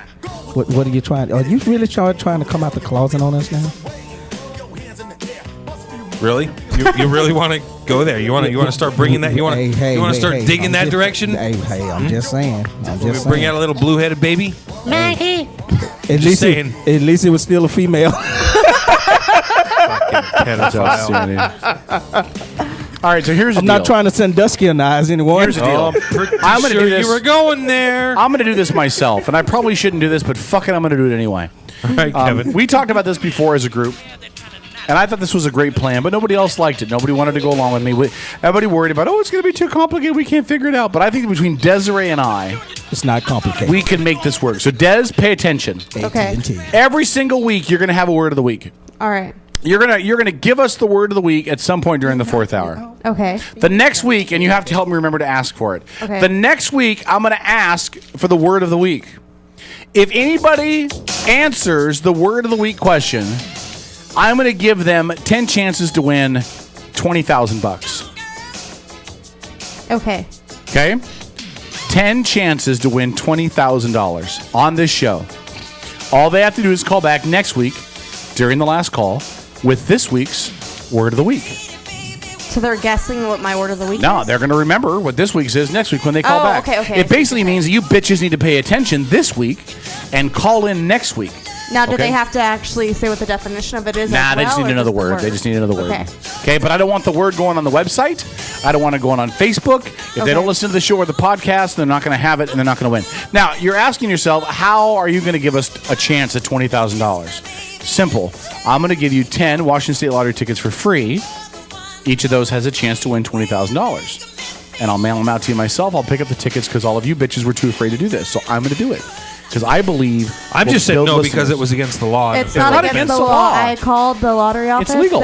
What are you trying? Are you really trying to come out the closet on us now? Really? You really want to go there? You want to start bringing that? You want to start digging I'm that just- direction? Hey, I'm just saying. I'm just saying. Bring out a little blue-headed baby. Maggie. At least, saying. at least it was still a female. All right, so here's the I'm deal. not trying to send Dusky and eyes anyone. Here's the deal. Oh, I'm pretty I'm gonna sure do this. you were going there. I'm going to do this myself, and I probably shouldn't do this, but fuck it, I'm going to do it anyway. All right, Kevin. We talked about this before as a group, and I thought this was a great plan, but nobody else liked it. Nobody wanted to go along with me. Everybody worried about, it's going to be too complicated. We can't figure it out. But I think between Desiree and I, It's not complicated. we can make this work. So, Des, pay attention. Okay. AT&T. Every single week, you're going to have a word of the week. All right. You're gonna give us the word of the week at some point during the 4th hour. Okay. The next week, and you have to help me remember to ask for it. Okay. The next week, I'm going to ask for the word of the week. If anybody answers the word of the week question, I'm going to give them 10 chances to win $20,000. Okay. Okay? 10 chances to win $20,000 on this show. All they have to do is call back next week during the last call with this week's word of the week. So they're guessing what my word of the week No, is? they're going to remember what this week's is next week when they call Oh, back. okay. It basically means that you bitches need to pay attention this week and call in next week. Now, do Okay. they have to actually say what the definition of it is? Nah, as they just well, need or another the word. They just need another word. Okay. Okay, but I don't want the word going on the website. I don't want it going on Facebook. If they don't listen to the show or the podcast, they're not going to have it and they're not going to win. Now, you're asking yourself, how are you going to give us a chance at $20,000? Simple. I'm going to give you 10 Washington State Lottery tickets for free. Each of those has a chance to win $20,000. And I'll mail them out to you myself. I'll pick up the tickets because all of you bitches were too afraid to do this. So I'm going to do it. because I believe I've just said no because it was against the law. It's not against the law. I called the lottery office. It's legal.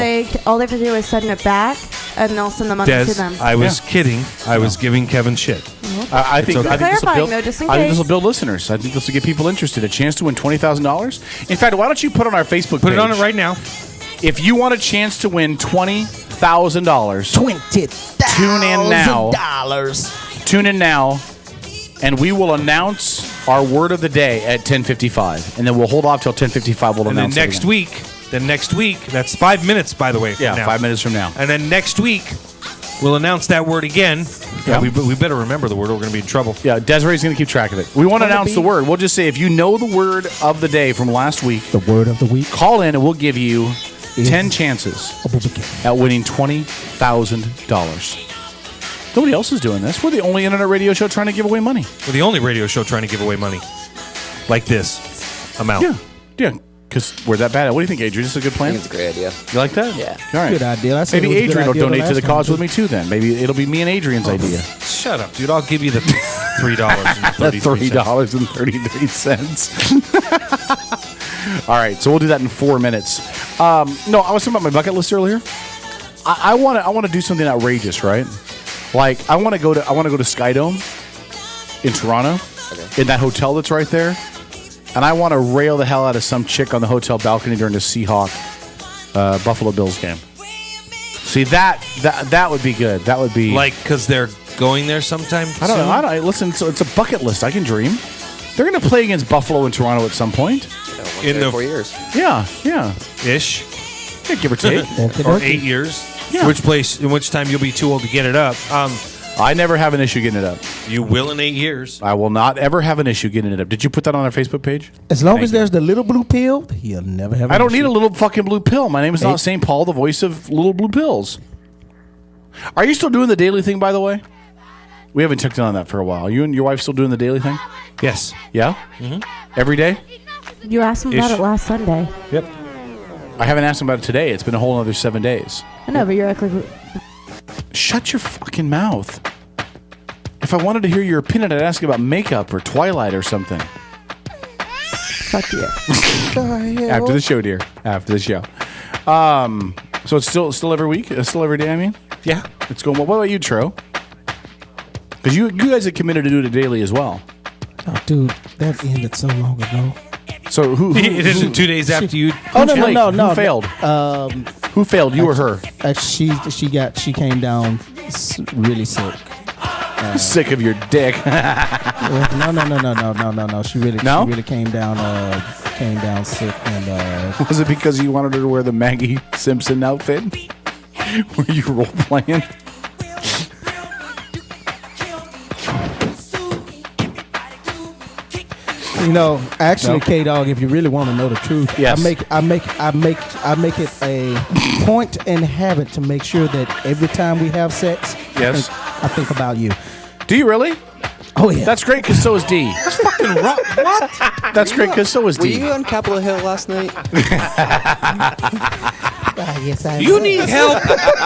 All they have to do is send it back, and they'll send the money Des, to them. I was kidding. I was giving Kevin shit. I think this will build. Just in I think case. this will build listeners. I think this will get people interested. A chance to win $20,000. In fact, why don't you put on our Facebook page? Put it on it right now. If you want a chance to win $20,000, $20,000. tune in now. Tune in now, and we will announce our word of the day at 10:55, and then we'll hold off till 10:55. We'll And then announce next week, that's 5 minutes, by the way. From now. 5 minutes from now. And then next week, we'll announce that word again. Yeah. We better remember the word, or we're going to be in trouble. Yeah, Desiree's going to keep track of it. We want to announce the word. We'll just say if you know the word of the day from last week, The word of the week. call in and we'll give you 10 chances at winning $20,000. Nobody else is doing this. We're the only internet radio show trying to give away money. We're the only radio show trying to give away money like this amount. Yeah, because we're that bad at it. What do you think, Adrian? Is this a good I plan? think it's a great idea. You like that? Yeah. All right. Good idea. I said Maybe it was a good Adrian will idea the donate to the last cause time, with me too then. Maybe it'll be me and Adrian's idea. Shut up, dude. I'll give you the $3.33. $3.33. All right, so we'll do that in 4 minutes. No, I was talking about my bucket list earlier. I want to do something outrageous, right? Like I want to go to Skydome in Toronto, in that hotel that's right there, and I want to rail the hell out of some chick on the hotel balcony during the Seahawk Buffalo Bills game. See that would be good. That would be Like, because they're going there sometime I don't soon? know. Listen, so it's a bucket list. I can dream. They're going to play against Buffalo and Toronto at some point. In the 4 years. Yeah. Ish. Yeah, give or take. Or 8 years. Yeah. In which time you'll be too old to get it up. I never have an issue getting it up. You will in 8 years. I will not ever have an issue getting it up. Did you put that on our Facebook page? As long as there's the little blue pill, he'll never have. I don't need a little fucking blue pill. My name is not St. Paul, the voice of little blue pills. Are you still doing the daily thing, by the way? We haven't checked in on that for a while. You and your wife still doing the daily thing? Yes. Yeah? Mm-hmm. Every day? You asked him about Ish. it last Sunday. Yep. I haven't asked him about it today. It's been a whole other 7 days. I know, but you're like, Shut your fucking mouth. If I wanted to hear your opinion, I'd ask you about makeup or Twilight or something. fuck you. After the show, dear. After the show. So it's still every week? It's still every day, I mean? Yeah. It's going well. What about you, Tro? Because you guys are committed to do it daily as well. Oh, dude, that ended so long ago. So who It isn't 2 days after you. Oh no. Who failed? Who failed? You or her? She came down really sick. Sick of your dick. No. She really came down sick and. Was it because you wanted her to wear the Maggie Simpson outfit? Were you role playing? You know, actually, K-Dog, if you really want to know the truth, yes. I make it a point and habit to make sure that every time we have sex, Yes. I think about you. Do you really? Oh yeah, That's great because so is D. That's fucking wrong. What? That's great because so is Were D. you on Capitol Hill last night? yes, I You need help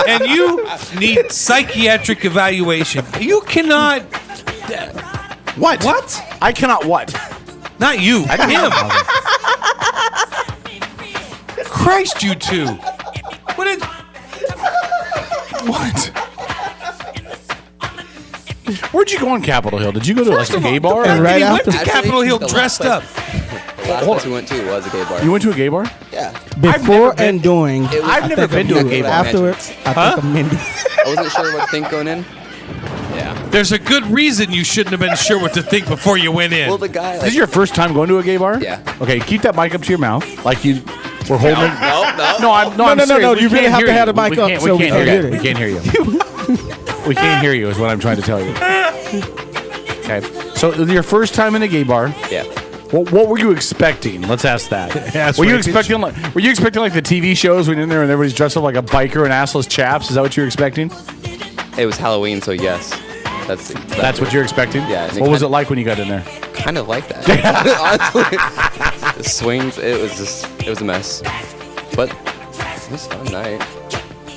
and you need psychiatric evaluation. You cannot. What? What? I cannot what? Not you. Him. Christ, you two. What? Where'd you go on Capitol Hill? Did you go to like a gay bar? And right He went to after- Capitol Hill the dressed last up. The last place we went to was a gay bar. You went to a gay bar? Yeah. before and during. It was- I've never been to a gay bar. Afterwards, I think of Mindy. I wasn't sure what to think going in. Yeah. There's a good reason you shouldn't have been sure what to think before you went in. Well, the guy. This is your first time going to a gay bar? Yeah. Okay, keep that mic up to your mouth, like you were holding. No. I'm No, serious. We you really can't have hear to have the mic up so we can't hear We it. can't hear you. We can't hear you. Is what I'm trying to tell you. Okay. So your first time in a gay bar. Yeah. What were you expecting? Let's ask that. Ask Were you right, expecting like the TV shows when you're in there and everybody's dressed up like a biker and assless chaps? Is that what you were expecting? It was Halloween, so yes. That's what you're expecting? Yeah. What was it like when you got in there? Kind of like that. Honestly. The swings, it was a mess. But it was a fun night.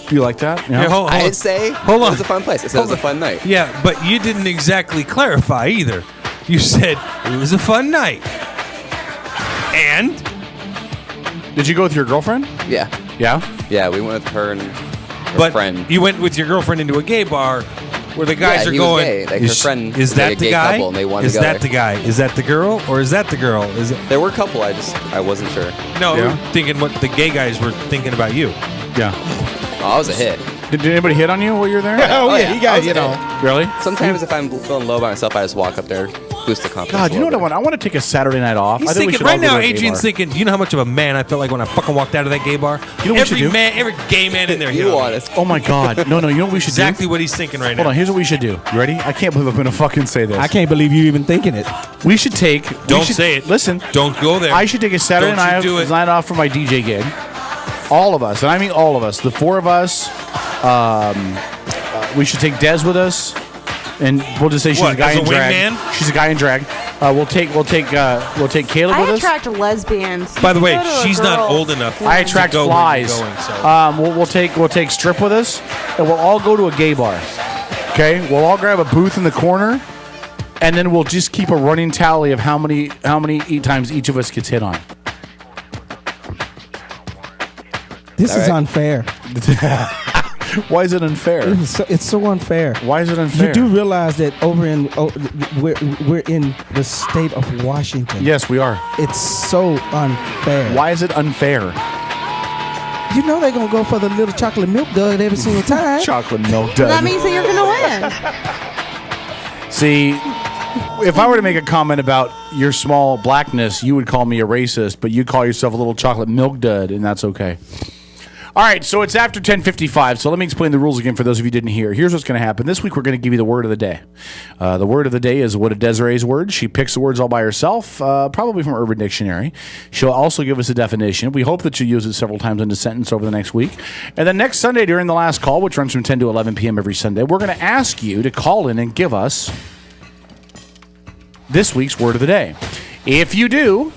Do you like that? Hey, hold on. I'd say Hold on. it was a fun place. I said it was a fun night. Yeah, but you didn't exactly clarify either. You said it was a fun night. And? Did you go with your girlfriend? Yeah. Yeah? Yeah, we went with her and her But friend. you went with your girlfriend into a gay bar where the guys Yeah, are he was going. gay. Like, her friend is was that like a the gay guy? couple, and they wanted Is to go that there. the guy? Is that the girl? Or is that the girl? Is it? There were a couple. I wasn't sure. No, Yeah. we're thinking what the gay guys were thinking about you. Yeah. Oh, I was a hit. Did anybody hit on you while you were there? Oh, yeah, he I got was a hit hit. on. Really? Sometimes if I'm feeling low by myself, I just walk up there, boost the confidence. God, a you know what I little want? I want to take a Saturday night off. He's I think we thinking should right all go now. to a gay Adrian's bar. thinking. You know how much of a man I felt like when I fucking walked out of that gay bar. You know what we should every do? man, every gay man in there. bit. hit You on me. want it? Oh my God! No, you know what we should Exactly do? what he's thinking right Hold now. on. Here's what we should do. You ready? I can't believe I'm going to fucking say this. I can't believe you even thinking it. We should take. Don't we should, say it. Listen. Don't go there. I should take a Saturday Don't you night, do it. night off for my DJ gig. All of us, and I mean all of us. The four of us. We should take Des with us, and we'll just say she's What, a guy as a in drag. wingman? She's a guy in drag. We'll take Caleb with I us. attract lesbians. By the way, Go to a she's not girl. old enough. I attract to go where you're flies. going, so. We'll take Strip with us, and we'll all go to a gay bar. Okay, we'll all grab a booth in the corner, and then we'll just keep a running tally of how many times each of us gets hit on. This All is right. unfair. Why is it unfair? It's so unfair. Why is it unfair? You do realize that we're in the state of Washington. Yes, we are. It's so unfair. Why is it unfair? You know they're gonna go for the little chocolate milk dud every single time. Chocolate milk That dud. means that you're gonna win. See, if I were to make a comment about your small blackness, you would call me a racist, but you call yourself a little chocolate milk dud, and that's okay. All right, so it's after 10:55, so let me explain the rules again for those of you who didn't hear. Here's what's going to happen. This week, we're going to give you the word of the day. The word of the day is one of Desiree's words. She picks the words all by herself, probably from Urban Dictionary. She'll also give us a definition. We hope that you use it several times in a sentence over the next week. And then next Sunday during the last call, which runs from 10 to 11 p.m. every Sunday, we're going to ask you to call in and give us this week's word of the day. If you do,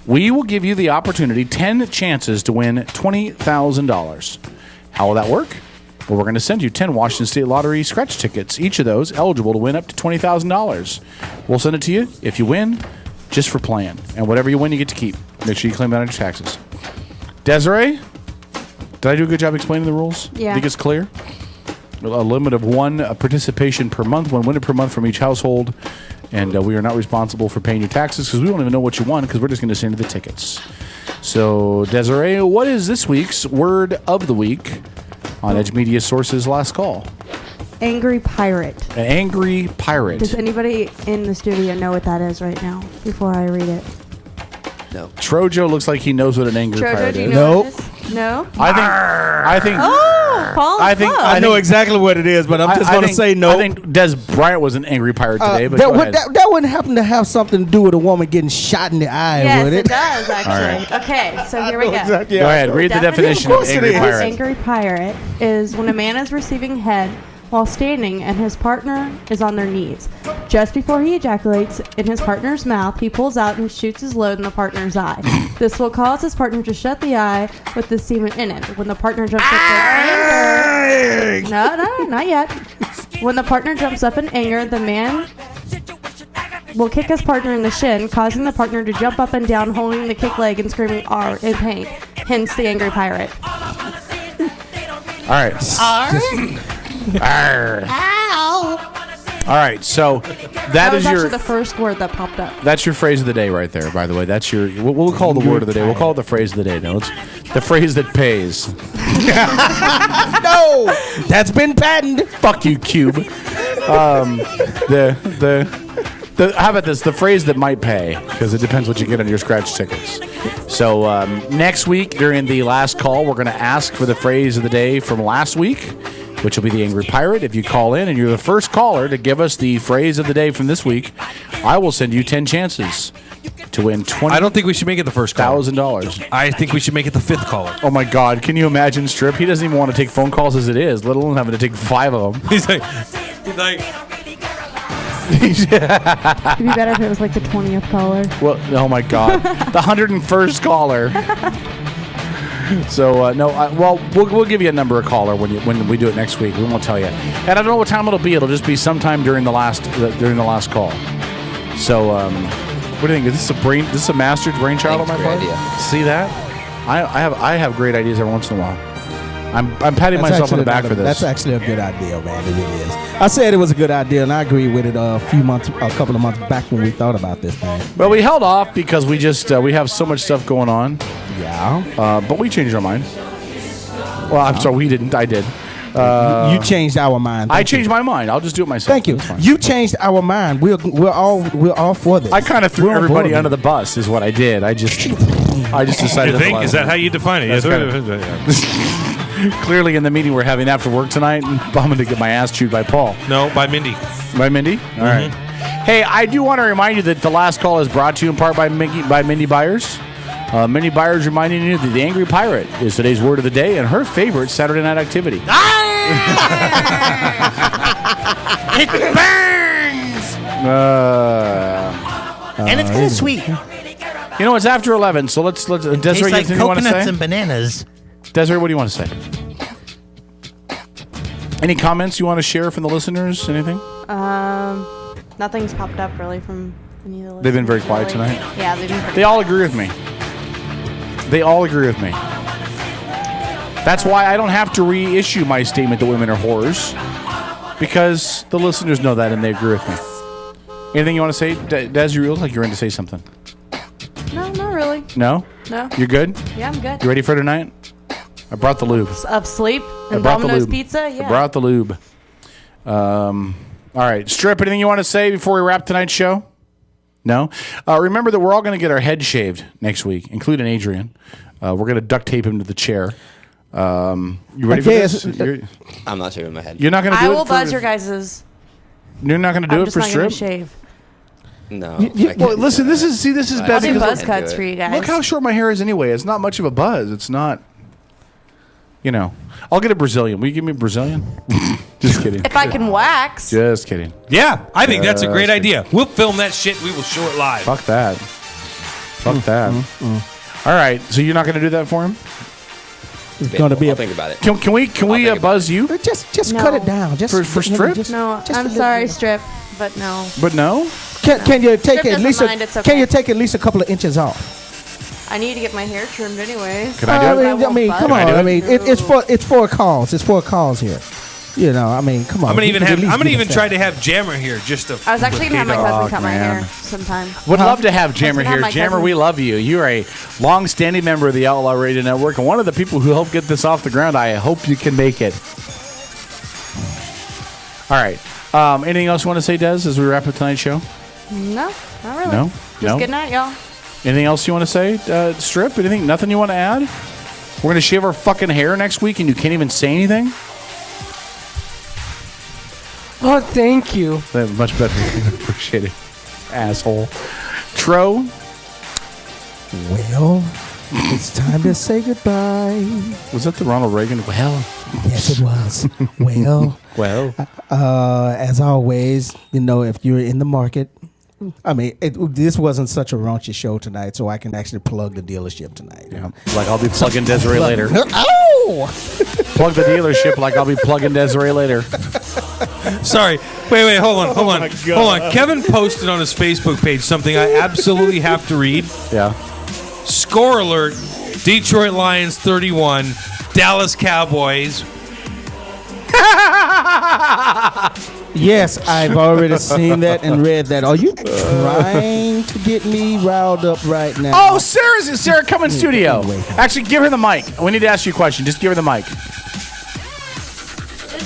we will give you the opportunity, 10 chances to win $20,000. How will that work? Well, we're going to send you 10 Washington State Lottery scratch tickets, each of those eligible to win up to $20,000. We'll send it to you if you win, just for playing. And whatever you win, you get to keep. Make sure you claim that on your taxes. Desiree, did I do a good job explaining the rules? Yeah. Think it's clear? A limit of one participation per month, one winner per month from each household. And we are not responsible for paying your taxes because we don't even know what you won because we're just going to send you the tickets. So, Desiree, what is this week's word of the week on Edge Media Sources Last Call? Angry pirate. An angry pirate. Does anybody in the studio know what that is right now before I read it? No. Trojo looks like he knows what an angry Trojo, pirate do you is. know what it is? No? I think. Oh, Paul's I think- book. I know exactly what it is, but I'm just going to say no. I think Des Bryant was an angry pirate today, but that, go would, ahead. that wouldn't happen to have something to do with a woman getting shot in the eye, Yes, would it it? does, actually. Okay, so here we go. Exactly. Go ahead, read the definition of angry pirate. Angry pirate is when a man is receiving head while standing and his partner is on their knees. Just before he ejaculates in his partner's mouth, he pulls out and shoots his load in the partner's eye. This will cause his partner to shut the eye with the semen in it. When the partner jumps up in anger... No, not yet. When the partner jumps up in anger, the man will kick his partner in the shin, causing the partner to jump up and down, holding the kick leg and screaming "R" in pain. Hence the angry pirate. All right. Arr. All right, so That that was is actually your the first word that popped up. that's your phrase of the day right there. By the way, that's your we'll call the word of the day. We'll call it the phrase of the day. No, it's the phrase that pays. No, that's been patented. Fuck you, Cube. How about this? The phrase that might pay, because it depends what you get on your scratch tickets. So next week during the last call, we're going to ask for the phrase of the day from last week, which will be the angry pirate. If you call in and you're the first caller to give us the phrase of the day from this week, I will send you 10 chances to win I don't think we should make it the first caller. $20,000. I think we should make it the fifth caller. Oh my God! Can you imagine Strip? He doesn't even want to take phone calls as it is, let alone having to take 5 of them. He's like, It'd be better if it was like the 20th caller. Well, oh my God, the 101st caller. So we'll give you a number of caller when we do it next week. We won't tell you, and I don't know what time it'll be. It'll just be sometime during the last call. So What do you think? Is this a mastered brainchild on my part? Idea. See that? I have great ideas every once in a while. I'm patting myself on the back for this. That's actually a good idea, man. It really is. I said it was a good idea, and I agree with it a couple of months back when we thought about this thing. Well, we held off because we just we have so much stuff going on. Yeah. But we changed our mind. Well, I'm sorry, we didn't. I did. You changed our mind. I changed my mind. I'll just do it myself. Thank you. You changed our mind. We're all for this. I kind of threw everybody under the bus, is what I did. I just decided. You think? Is that how you define it? Yes. Clearly, in the meeting we're having after work tonight, I'm going to get my ass chewed by Paul. No, by Mindy. By Mindy? All right. Hey, I do want to remind you that the last call is brought to you in part by Mindy Byers. Mindy Byers reminding you that the Angry Pirate is today's word of the day and her favorite Saturday night activity. It burns! And it's kind of sweet. You know, it's after 11, so let's Desiree, Tastes like anything you want to say? coconuts and bananas. Desiree, what do you want to say? Any comments you want to share from the listeners? Anything? Nothing's popped up really from any of the listeners. They've been very quiet tonight. Yeah, they've been pretty They all agree with me. They all agree with me. That's why I don't have to reissue my statement that women are whores, because the listeners know that and they agree with me. Anything you want to say? Des, you look like you're in to say something. No, not really. No? No. You're good? Yeah, I'm good. You ready for tonight? I brought the lube. Of sleep I and brought the Domino's lube. pizza? Yeah. I brought the lube. All right. Strip, anything you want to say before we wrap tonight's show? No? Remember that we're all going to get our head shaved next week, including Adrian. We're going to duct tape him to the chair. You ready for this? I'm not shaving my head. You're not going to do it I will for... buzz your guys's. You're not going to do I'm it for just not going strip? to shave. No. Well, listen, this is bad I'll do because buzz cuts for you guys. look how short my hair is anyway. It's not much of a buzz. It's not, I'll get a Brazilian. Will you give me a Brazilian? Just kidding. If I can wax. Just kidding. Yeah, I think that's a great idea. We'll film that shit. We will show it live. Fuck that. All right, so you're not going to do that for him? It's going to be I'll think about it. Can we buzz you? Just No. cut it down. Just For strip? No, just I'm a little sorry, bit. Strip, but no. But no? Can you take Strip at least doesn't mind, it's okay. Can you take at least a couple of inches off? I need to get my hair trimmed anyways. Can I do it? I mean, come I on. do it? I mean, it's for a cause. It's for a cause here. I mean, come on. I'm gonna You even can at have. least I'm gonna give even us try that. to have Jammer here just to. I was actually going to have my cousin cut my man. hair sometime. Would love to have Jammer Let's have here. my Jammer, cousin. we love you. You're a long-standing member of the Outlaw Radio Network and one of the people who helped get this off the ground. I hope you can make it. All right. Anything else you want to say, Des, as we wrap up tonight's show? No, not really. No? Just good night, y'all. Anything else you want to say, Strip? Anything? Nothing you want to add? We're going to shave our fucking hair next week and you can't even say anything? Oh, thank you. That's much better. Appreciate it. Asshole. Tro? Well, it's time to say goodbye. Was that the Ronald Reagan? Well. Yes, it was. Well, as always, if you're in the market, I mean, this wasn't such a raunchy show tonight, so I can actually plug the dealership tonight. Yeah. Like I'll be plugging Desiree later. Oh! Plug the dealership like I'll be plugging Desiree later. Sorry. Wait. Hold on. Kevin posted on his Facebook page something I absolutely have to read. Yeah. Score alert: Detroit Lions 31, Dallas Cowboys. Yes, I've already seen that and read that. Are you trying to get me riled up right now? Oh, Sarah, come in studio. Actually, give her the mic. We need to ask you a question. Just give her the mic. Is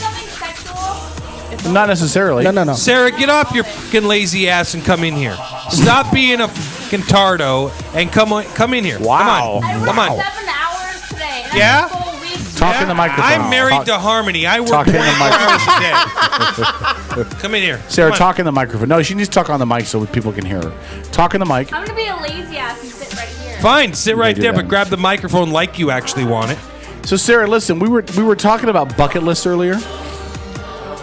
something sexual? Not necessarily. No. Sarah, get off your fucking lazy ass and come in here. Stop being a fucking tardo and come in here. Wow. Come on. 7 hours today. And Yeah? I'm a full week. Talk in the microphone. I'm married to Harmony. I work Talk in the 24 hours a day. Come in here. Sarah, Come on. talk in the microphone. No, she needs to talk on the mic so people can hear her. Talk in the mic. I'm going to be a lazy ass and sit right here. Fine, sit right do there, that. but grab the microphone like you actually want it. So, Sarah, listen, we were talking about bucket lists earlier.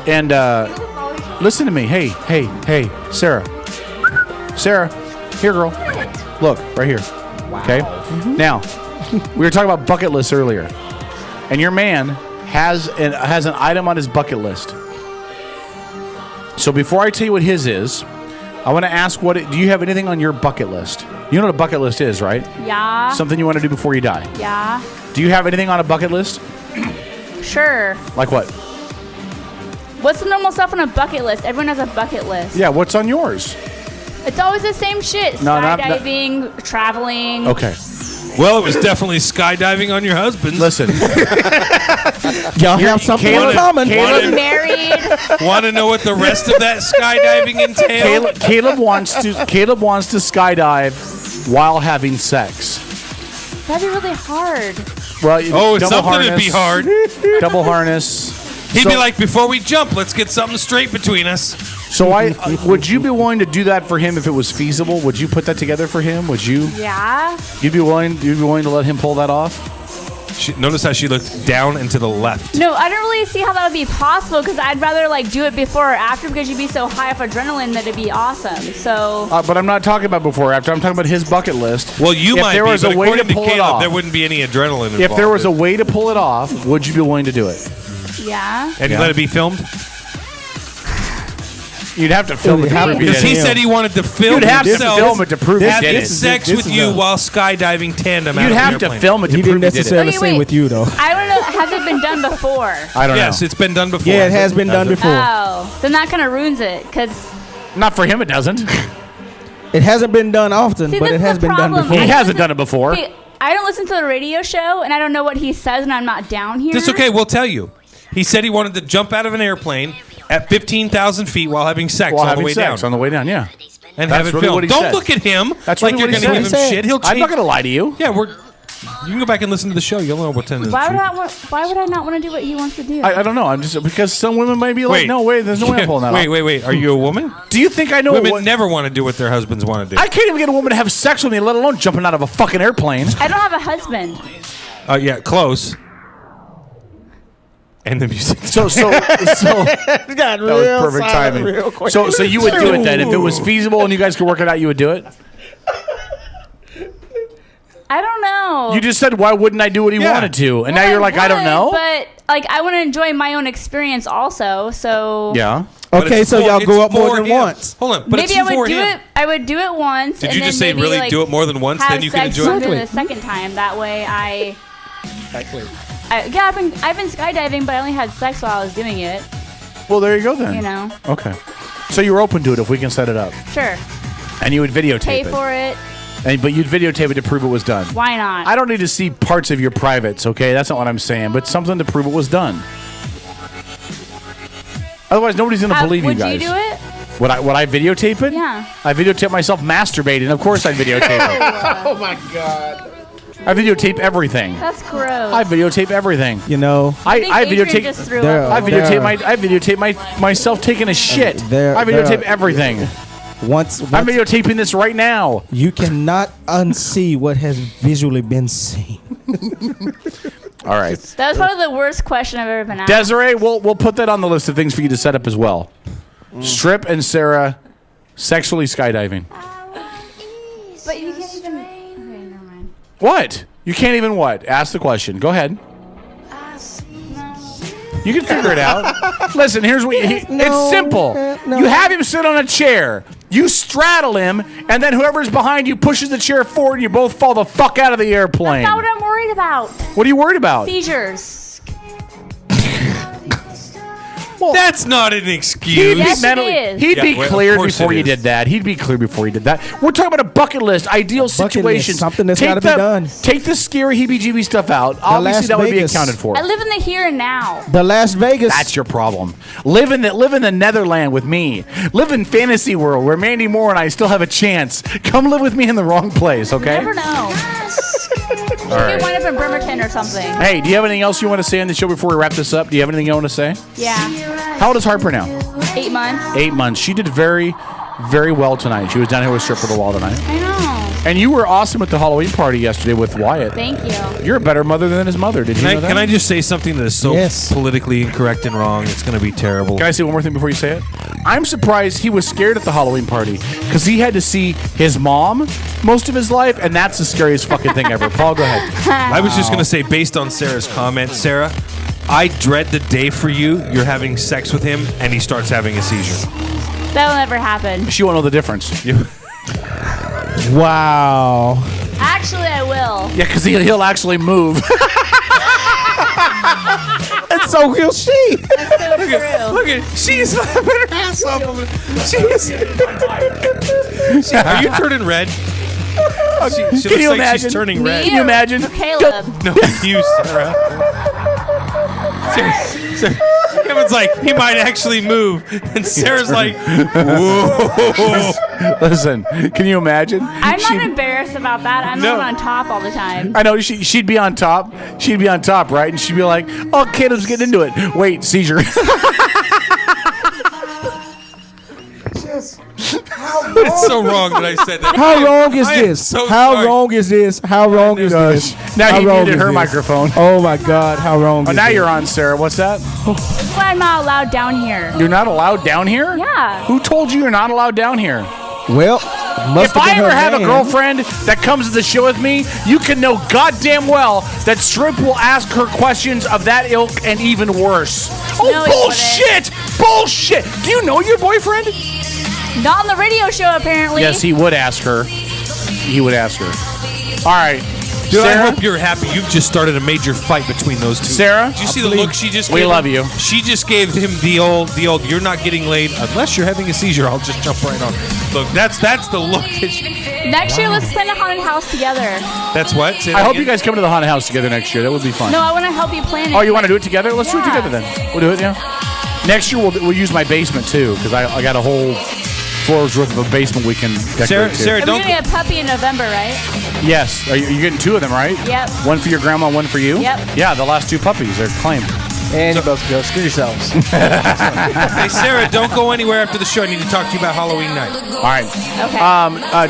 And listen to me. Hey, Sarah. Sarah, here, girl. Look, right here. Okay? Now, we were talking about bucket lists earlier. And your man has an item on his bucket list. So before I tell you what his is, I want to ask do you have anything on your bucket list? You know what a bucket list is, right? Yeah. Something you want to do before you die. Yeah. Do you have anything on a bucket list? Sure. Like what? What's the normal stuff on a bucket list? Everyone has a bucket list. Yeah, what's on yours? It's always the same shit. No, Skydiving, traveling. Okay. Well, it was definitely skydiving on your husband's. Listen. Y'all have something in common. Getting married. Want to know what the rest of that skydiving entails? Caleb wants to skydive while having sex. That'd be really hard. Well, it's something to be hard. Double harness. He'd be like, before we jump, let's get something straight between us. So would you be willing to do that for him if it was feasible? Would you put that together for him? Would you? Yeah. You'd be willing to let him pull that off? Notice how she looked down and to the left. No, I don't really see how that would be possible because I'd rather do it before or after because you'd be so high off adrenaline that it'd be awesome. So. But I'm not talking about before or after. I'm talking about his bucket list. Well, if might there be, was but a way to pull it off, there wouldn't be any adrenaline involved. If there was a way to pull it off, would you be willing to do it? Yeah. And let it be filmed? You'd have to film it to prove because he said he wanted to film You'd have himself to film it to prove he did it. sex with you while skydiving tandem. You'd have to film it to prove he did it. He didn't necessarily say with you, though. I don't know. Has it been done before? I don't know. Yes, it's been done before. Yeah, it has been done before. Oh, then that kind of ruins it because. Not for him, it doesn't. It hasn't been done often, See, but this it is has the been done problem. before. He hasn't done it before. See, I don't listen to the radio show, and I don't know what he says, and I'm not down here. That's okay. We'll tell you. He said he wanted to jump out of an airplane at 15,000 feet while having sex on the way down. On the way down, yeah. And That's have it really filmed. what he Don't said. look at him That's like really you're what he going to give said. him shit. He'll change. I'm not going to lie to you. Yeah, you can go back and listen to the show. You'll know what's in the Why would, truth. why would I not want to do what he wants to do? I don't know. I'm just because some women might be like, no way, there's no way I'm pulling that off. Wait. Are you a woman? Do you think I know? Women never want to do what their husbands want to do. I can't even get a woman to have sex with me, let alone jumping out of a fucking airplane. I don't have a husband. Yeah, close. And the music. So that was perfect timing. So you would do it then if it was feasible and you guys could work it out. You would do it. I don't know. You just said, why wouldn't I do what he wanted to? And now you're like, I don't know. But I want to enjoy my own experience also. So Yeah. Okay, so y'all go up more than once. Hold on, but maybe I would do it. I would do it once. Did and you then just say maybe, really do it more than once? Then you can sex enjoy it. the second time. That way, yeah, I've been skydiving, but I only had sex while I was doing it. Well, there you go then. You know. Okay. So you're open to it if we can set it up. Sure. And you would videotape Pay it. for it. But you'd videotape it to prove it was done. Why not? I don't need to see parts of your privates, okay? That's not what I'm saying. But something to prove it was done. Otherwise, nobody's going to believe you guys. Would you do it? Would I videotape it? Yeah. I videotape myself masturbating. Of course I'd videotape it. Oh my god. I videotape everything. That's gross. I videotape everything. You know, I videotape. Just threw up. I videotape myself taking a shit. I videotape everything. Once I'm videotaping this right now. You cannot unsee what has visually been seen. All right. That was probably the worst question I've ever been asked. Desiree, we'll put that on the list of things for you to set up as well. Strip and Sarah sexually skydiving. But you can't even. Okay, never mind. What? You can't even what? Ask the question. Go ahead. You can figure it out. Listen, here's what it's simple. You have him sit on a chair. You straddle him, and then whoever's behind you pushes the chair forward, and you both fall the fuck out of the airplane. That's not what I'm worried about. What are you worried about? Seizures. That's not an excuse. He'd be cleared before you did that. He'd be clear before you did that. We're talking about a bucket list, ideal situation. Something that's got to be done. Take the scary heebie-jeebie stuff out. Obviously, that would be accounted for. I live in the here and now. The Las Vegas. That's your problem. Live in the Netherland with me. Live in fantasy world where Mandy Moore and I still have a chance. Come live with me in the wrong place, okay? You never know. You right. could wind up in Bremerton or something. Hey, do you have anything else you want to say on the show before we wrap this up? Do you have anything you want to say? Yeah. How old is Harper now? 8 months. 8 months. She did very, very well tonight. She was down here with Strip for the Wall tonight. I know. And you were awesome at the Halloween party yesterday with Wyatt. Thank you. You're a better mother than his mother. Did you know that? Can I just say something that is so politically incorrect and wrong? It's going to be terrible. Can I say one more thing before you say it? I'm surprised he was scared at the Halloween party because he had to see his mom most of his life, and that's the scariest fucking thing ever. Paul, go ahead. I was just going to say, based on Sarah's comment, Sarah, I dread the day for you. You're having sex with him, and he starts having a seizure. That'll never happen. She won't know the difference. Wow. Actually, I will. Yeah, because he'll actually move. And so will she. That's so true. Look at she's slapping her ass off. Are you turning red? She Can looks you like imagine? she's turning Me red. Can you imagine? or Caleb. No, you, Sarah. Sarah. Kevin's like, he might actually move. And Sarah's like, whoa. Listen, can you imagine? I'm not embarrassed about that. I'm not on top all the time. I know she'd be on top. She'd be on top, right? And she'd be like, "Oh, Caleb's getting into it. Wait, seizure." It's so wrong that I said that. How wrong is I am this? so How sorry. wrong is this? How wrong is this? Now How you wrong muted is her this? microphone. Oh my God! How wrong? Oh, is now this? you're on, Sarah. What's that? That's why I'm not allowed down here. You're not allowed down here? Yeah. Who told you you're not allowed down here? Well, If I ever have a girlfriend that comes to the show with me, you can know goddamn well that Strip will ask her questions of that ilk and even worse. Oh, No, he bullshit! Bullshit! Do you know your boyfriend? Not on the radio show, apparently. Yes, he would ask her. He would ask her. All right. Dude, I Sarah? hope you're happy. You've just started a major fight between those two. Sarah? Did you see the look she just We gave love him? you. She just gave him the old, you're not getting laid unless you're having a seizure. I'll just jump right on. Look, that's the look. Next year, let's plan a haunted house together. That's what? Say I that hope again? you guys come to the haunted house together next year. That would be fun. No, I want to help you plan it. Oh, you want to do it together? Let's do it Yeah. together then. We'll do it, yeah. Next year we'll use my basement too, because I got a whole floor's worth of a basement we can decorate too. Sarah, We're don't. gonna get a puppy in November, right? Yes. Are you getting two of them, right? Yep. One for your grandma, one for you? Yep. Yeah, the last two puppies are claimed. And you both go screw yourselves. Hey, Sarah, don't go anywhere after the show. I need to talk to you about Halloween night. All right. Okay.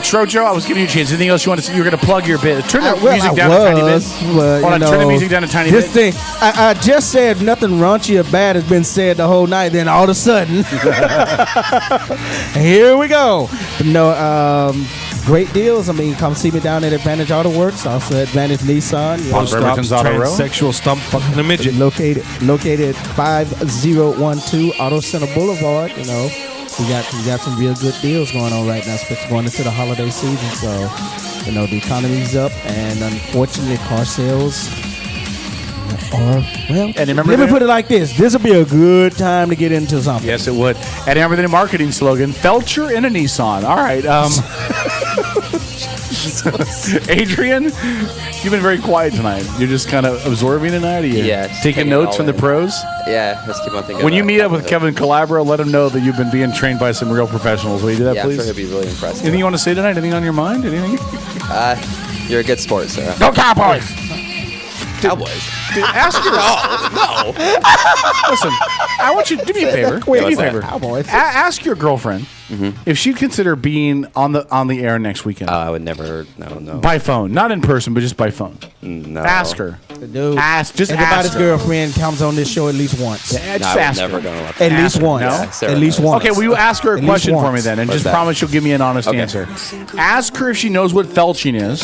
Trojo, I was giving you a chance. Anything else you want to say? You were going to plug your bit. Turn the Well, music down I a tiny bit. was, but, Hold on, you turn the know, music down a tiny this bit. thing, I just said nothing raunchy or bad has been said the whole night. Then all of a sudden, here we go. No, great deals. I mean, come see me down at Advantage Auto Works, also Advantage Nissan. You know, Bremerton's Auto Row. Transsexual stump fucking a midget. located at 5012 Auto Center Boulevard. You know, we got some real good deals going on right now, especially going into the holiday season. So, you know, the economy's up, and unfortunately, car sales are well. And remember let me the- put it like this: this will be a good time to get into something. Yes, it would. And remember the new marketing slogan, Felcher in a Nissan. All right. Adrian, you've been very quiet tonight. You're just kind of absorbing tonight? Are you Yeah, just taking taking it notes all from the in. pros? Yeah, let's keep on thinking. When you about meet up with it. Kevin Calabro, let him know that you've been being trained by some real professionals. Will you do that, Yeah, I'm please? sure he'll be really impressed. Anything you want to say tonight? Anything on your mind? Anything? You're a good sport, Sarah. Go Cowboys! Cowboys. Ask your No. Listen, I want you to do me a favor. Do me a what's that? favor. Cowboys. Ask your girlfriend if she'd consider being on the air next weekend I would never. No. by phone, not in person, but just by phone. No. Ask her. Dude, Ask. Just everybody's ask her. girlfriend comes on this show at least once. Yeah, No, just I ask would never her. gonna let At that. least once. No, Sarah At least knows. once. Okay, will you ask her a At least question for me once. then, and What's just that? promise you'll give me an honest Okay. answer? Ask her if she knows what felching is.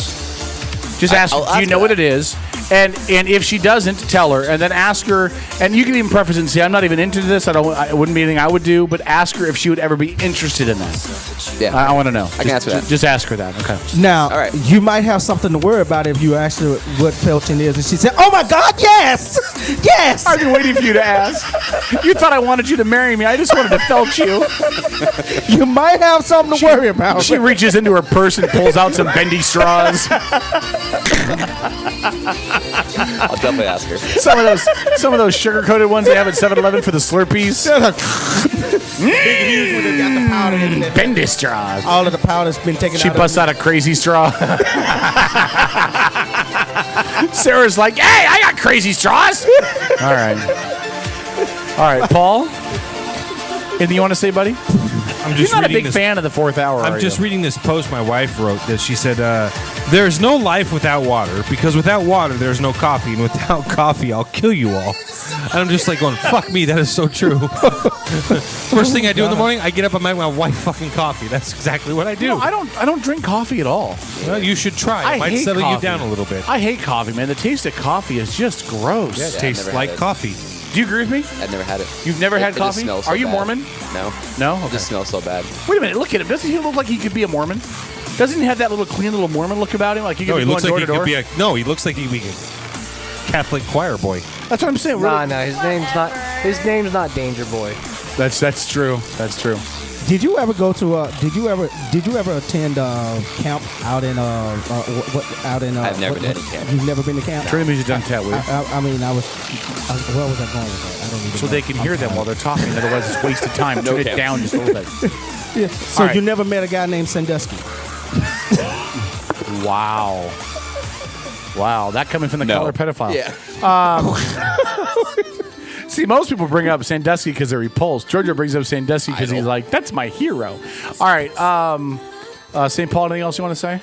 Just ask I'll her, do you ask know her what that. it is? And if she doesn't, tell her, and then ask her. And you can even preface it and say, I'm not even into this. It wouldn't be anything I would do. But ask her if she would ever be interested in that. Yeah. I want to know. I can answer that. Just ask her that. Okay. Now, All right. you might have something to worry about if you ask her what felching is, and she said, "Oh my God, yes, yes." I've been waiting for you to ask. You thought I wanted you to marry me. I just wanted to felch you. You might have something to worry about. She reaches into her purse and pulls out some bendy straws. I'll definitely ask her. Some of those sugar-coated ones they have at 7-Eleven for the Slurpees. Bendy straws. All of the powder's been taken She out. busts out a crazy straw. Sarah's like, "Hey, I got crazy straws." All right, Paul. Anything you want to say, buddy? I'm You're just not a reading big this. fan of the fourth hour. I'm just reading this post my wife wrote that she said, there's no life without water, because without water, there's no coffee, and without coffee, I'll kill you all. And I'm just like going, fuck me, that is so true. First thing I do in the morning, I get up and make my wife fucking coffee. That's exactly what I do. No, I don't drink coffee at all. Well, you should try. It might hate settle you coffee. down a little bit. I hate coffee, man. The taste of coffee is just gross. Yeah, it tastes never like had it. coffee. Do you agree with me? I've never had it. You've never had It just coffee? smells so Are you bad. Mormon? No. No? It just smells so bad. Wait a minute. Look at him. Doesn't he look like he could be a Mormon? Doesn't he have that little clean little Mormon look about him? Like he could be going door to door? He looks like he could be a Catholic choir boy. That's what I'm saying. No, his name's not Danger Boy. That's true. That's true. Did you ever go to? Did you ever attend camp out in I've never been to camp. You've never been to camp? Trinity Music done tat with. I mean, where was I going with that? I don't even so know. they can hear them while they're talking. Otherwise, it's wasted time. Turn it down just a little bit. Yeah. So you never met a guy named Sandusky? Wow, that coming from the color pedophile. Yeah. See, most people bring up Sandusky because they're repulsed. Georgia brings up Sandusky because he's like, that's my hero. All right. St. Paul, anything else you want to say?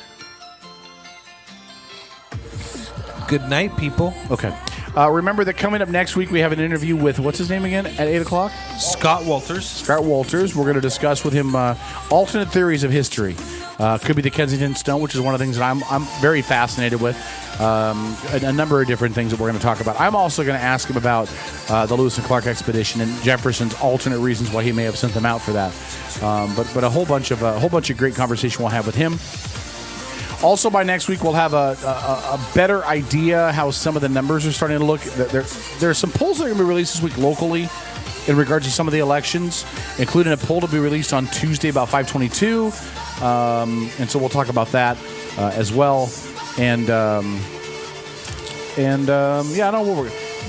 Good night, people. Okay. Remember that coming up next week, we have an interview with, what's his name again, at 8 o'clock? Scott Walters. Scott Walters. We're going to discuss with him alternate theories of history. Could be the Kensington Stone, which is one of the things that I'm very fascinated with. A number of different things that we're going to talk about. I'm also going to ask him about the Lewis and Clark expedition and Jefferson's alternate reasons why he may have sent them out for that. But a whole bunch of great conversation we'll have with him. Also, by next week, we'll have a better idea how some of the numbers are starting to look. There are some polls that are going to be released this week locally in regards to some of the elections, including a poll to be released on Tuesday about 522. And so we'll talk about that as well. And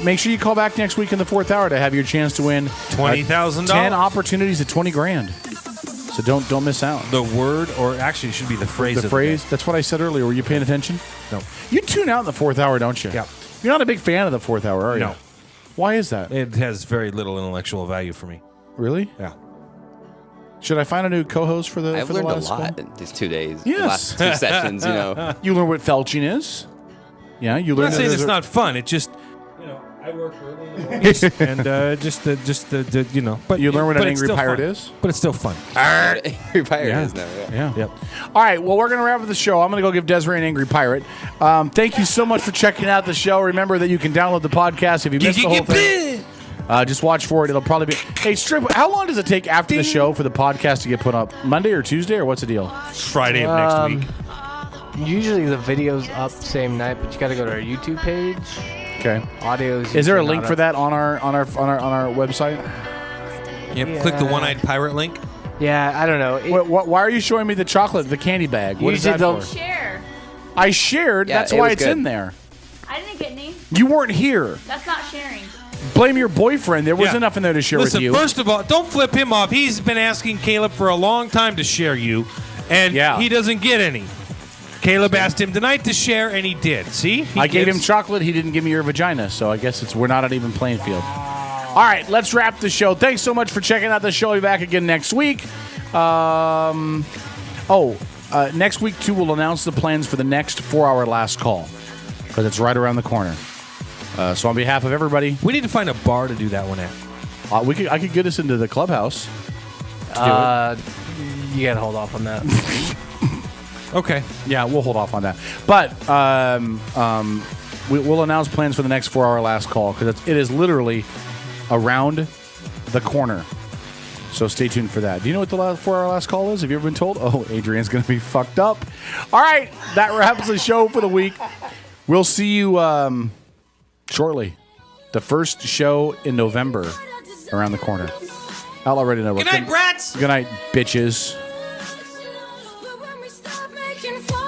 make sure you call back next week in the 4th hour to have your chance to win $20,000. 10 opportunities at $20,000. So don't miss out. The word, or actually, it should be the phrase. The phrase. That's what I said earlier. Were you paying attention? No. You tune out in the 4th hour, don't you? Yeah. You're not a big fan of the 4th hour, are you? No. Why is that? It has very little intellectual value for me. Really? Yeah. Should I find a new co-host for the? I've for the learned a last lot one? in these 2 days. Yes. The last 2 sessions, you know. You learn what felching is. Yeah, you I'm learn. not saying it's not fun. It just, I work early in the morning, and But you learn what an it's angry still pirate fun. is. But it's still fun. Angry pirate is now. Yeah. Yep. All right. Well, we're going to wrap up the show. I'm going to go give Desiree an angry pirate. Thank you so much for checking out the show. Remember that you can download the podcast if you missed the whole thing. Just watch for it. It'll probably be. Hey, Strip, how long does it take after the show for the podcast to get put up? Monday or Tuesday, or what's the deal? Friday of next week. Usually the video's up same night, but you got to go to our YouTube page. Okay. Audio's. Is there a link for that on our website? Yep. Yeah. Click the one-eyed pirate link. Yeah, I don't know. Why are you showing me the chocolate, the candy bag? What is that for? Share. I shared. Yeah, that's it why was it's good. in there. I didn't get any. You weren't here. That's not sharing. Blame your boyfriend. There was Yeah. enough in there to share Listen, with you. first of all, don't flip him off. He's been asking Caleb for a long time to share you, and he doesn't get any. Caleb asked him tonight to share, and he did. See? I gave him chocolate. He didn't give me your vagina, so I guess we're not on an even playing field. All right, let's wrap the show. Thanks so much for checking out the show. I'll be back again next week. Next week, too, we'll announce the plans for the next 4-hour last call because it's right around the corner. So on behalf of everybody, we need to find a bar to do that one at. I could get us into the clubhouse. You got to hold off on that. Okay. Yeah, we'll hold off on that. But we'll announce plans for the next 4-hour last call because it is literally around the corner. So stay tuned for that. Do you know what the 4-hour last call is? Have you ever been told? Oh, Adrian's going to be fucked up. All right, that wraps the show for the week. We'll see you shortly. The first show in November around the corner. Outlaw Radio Network. Good night, brats. Good night, bitches. When we stop making fun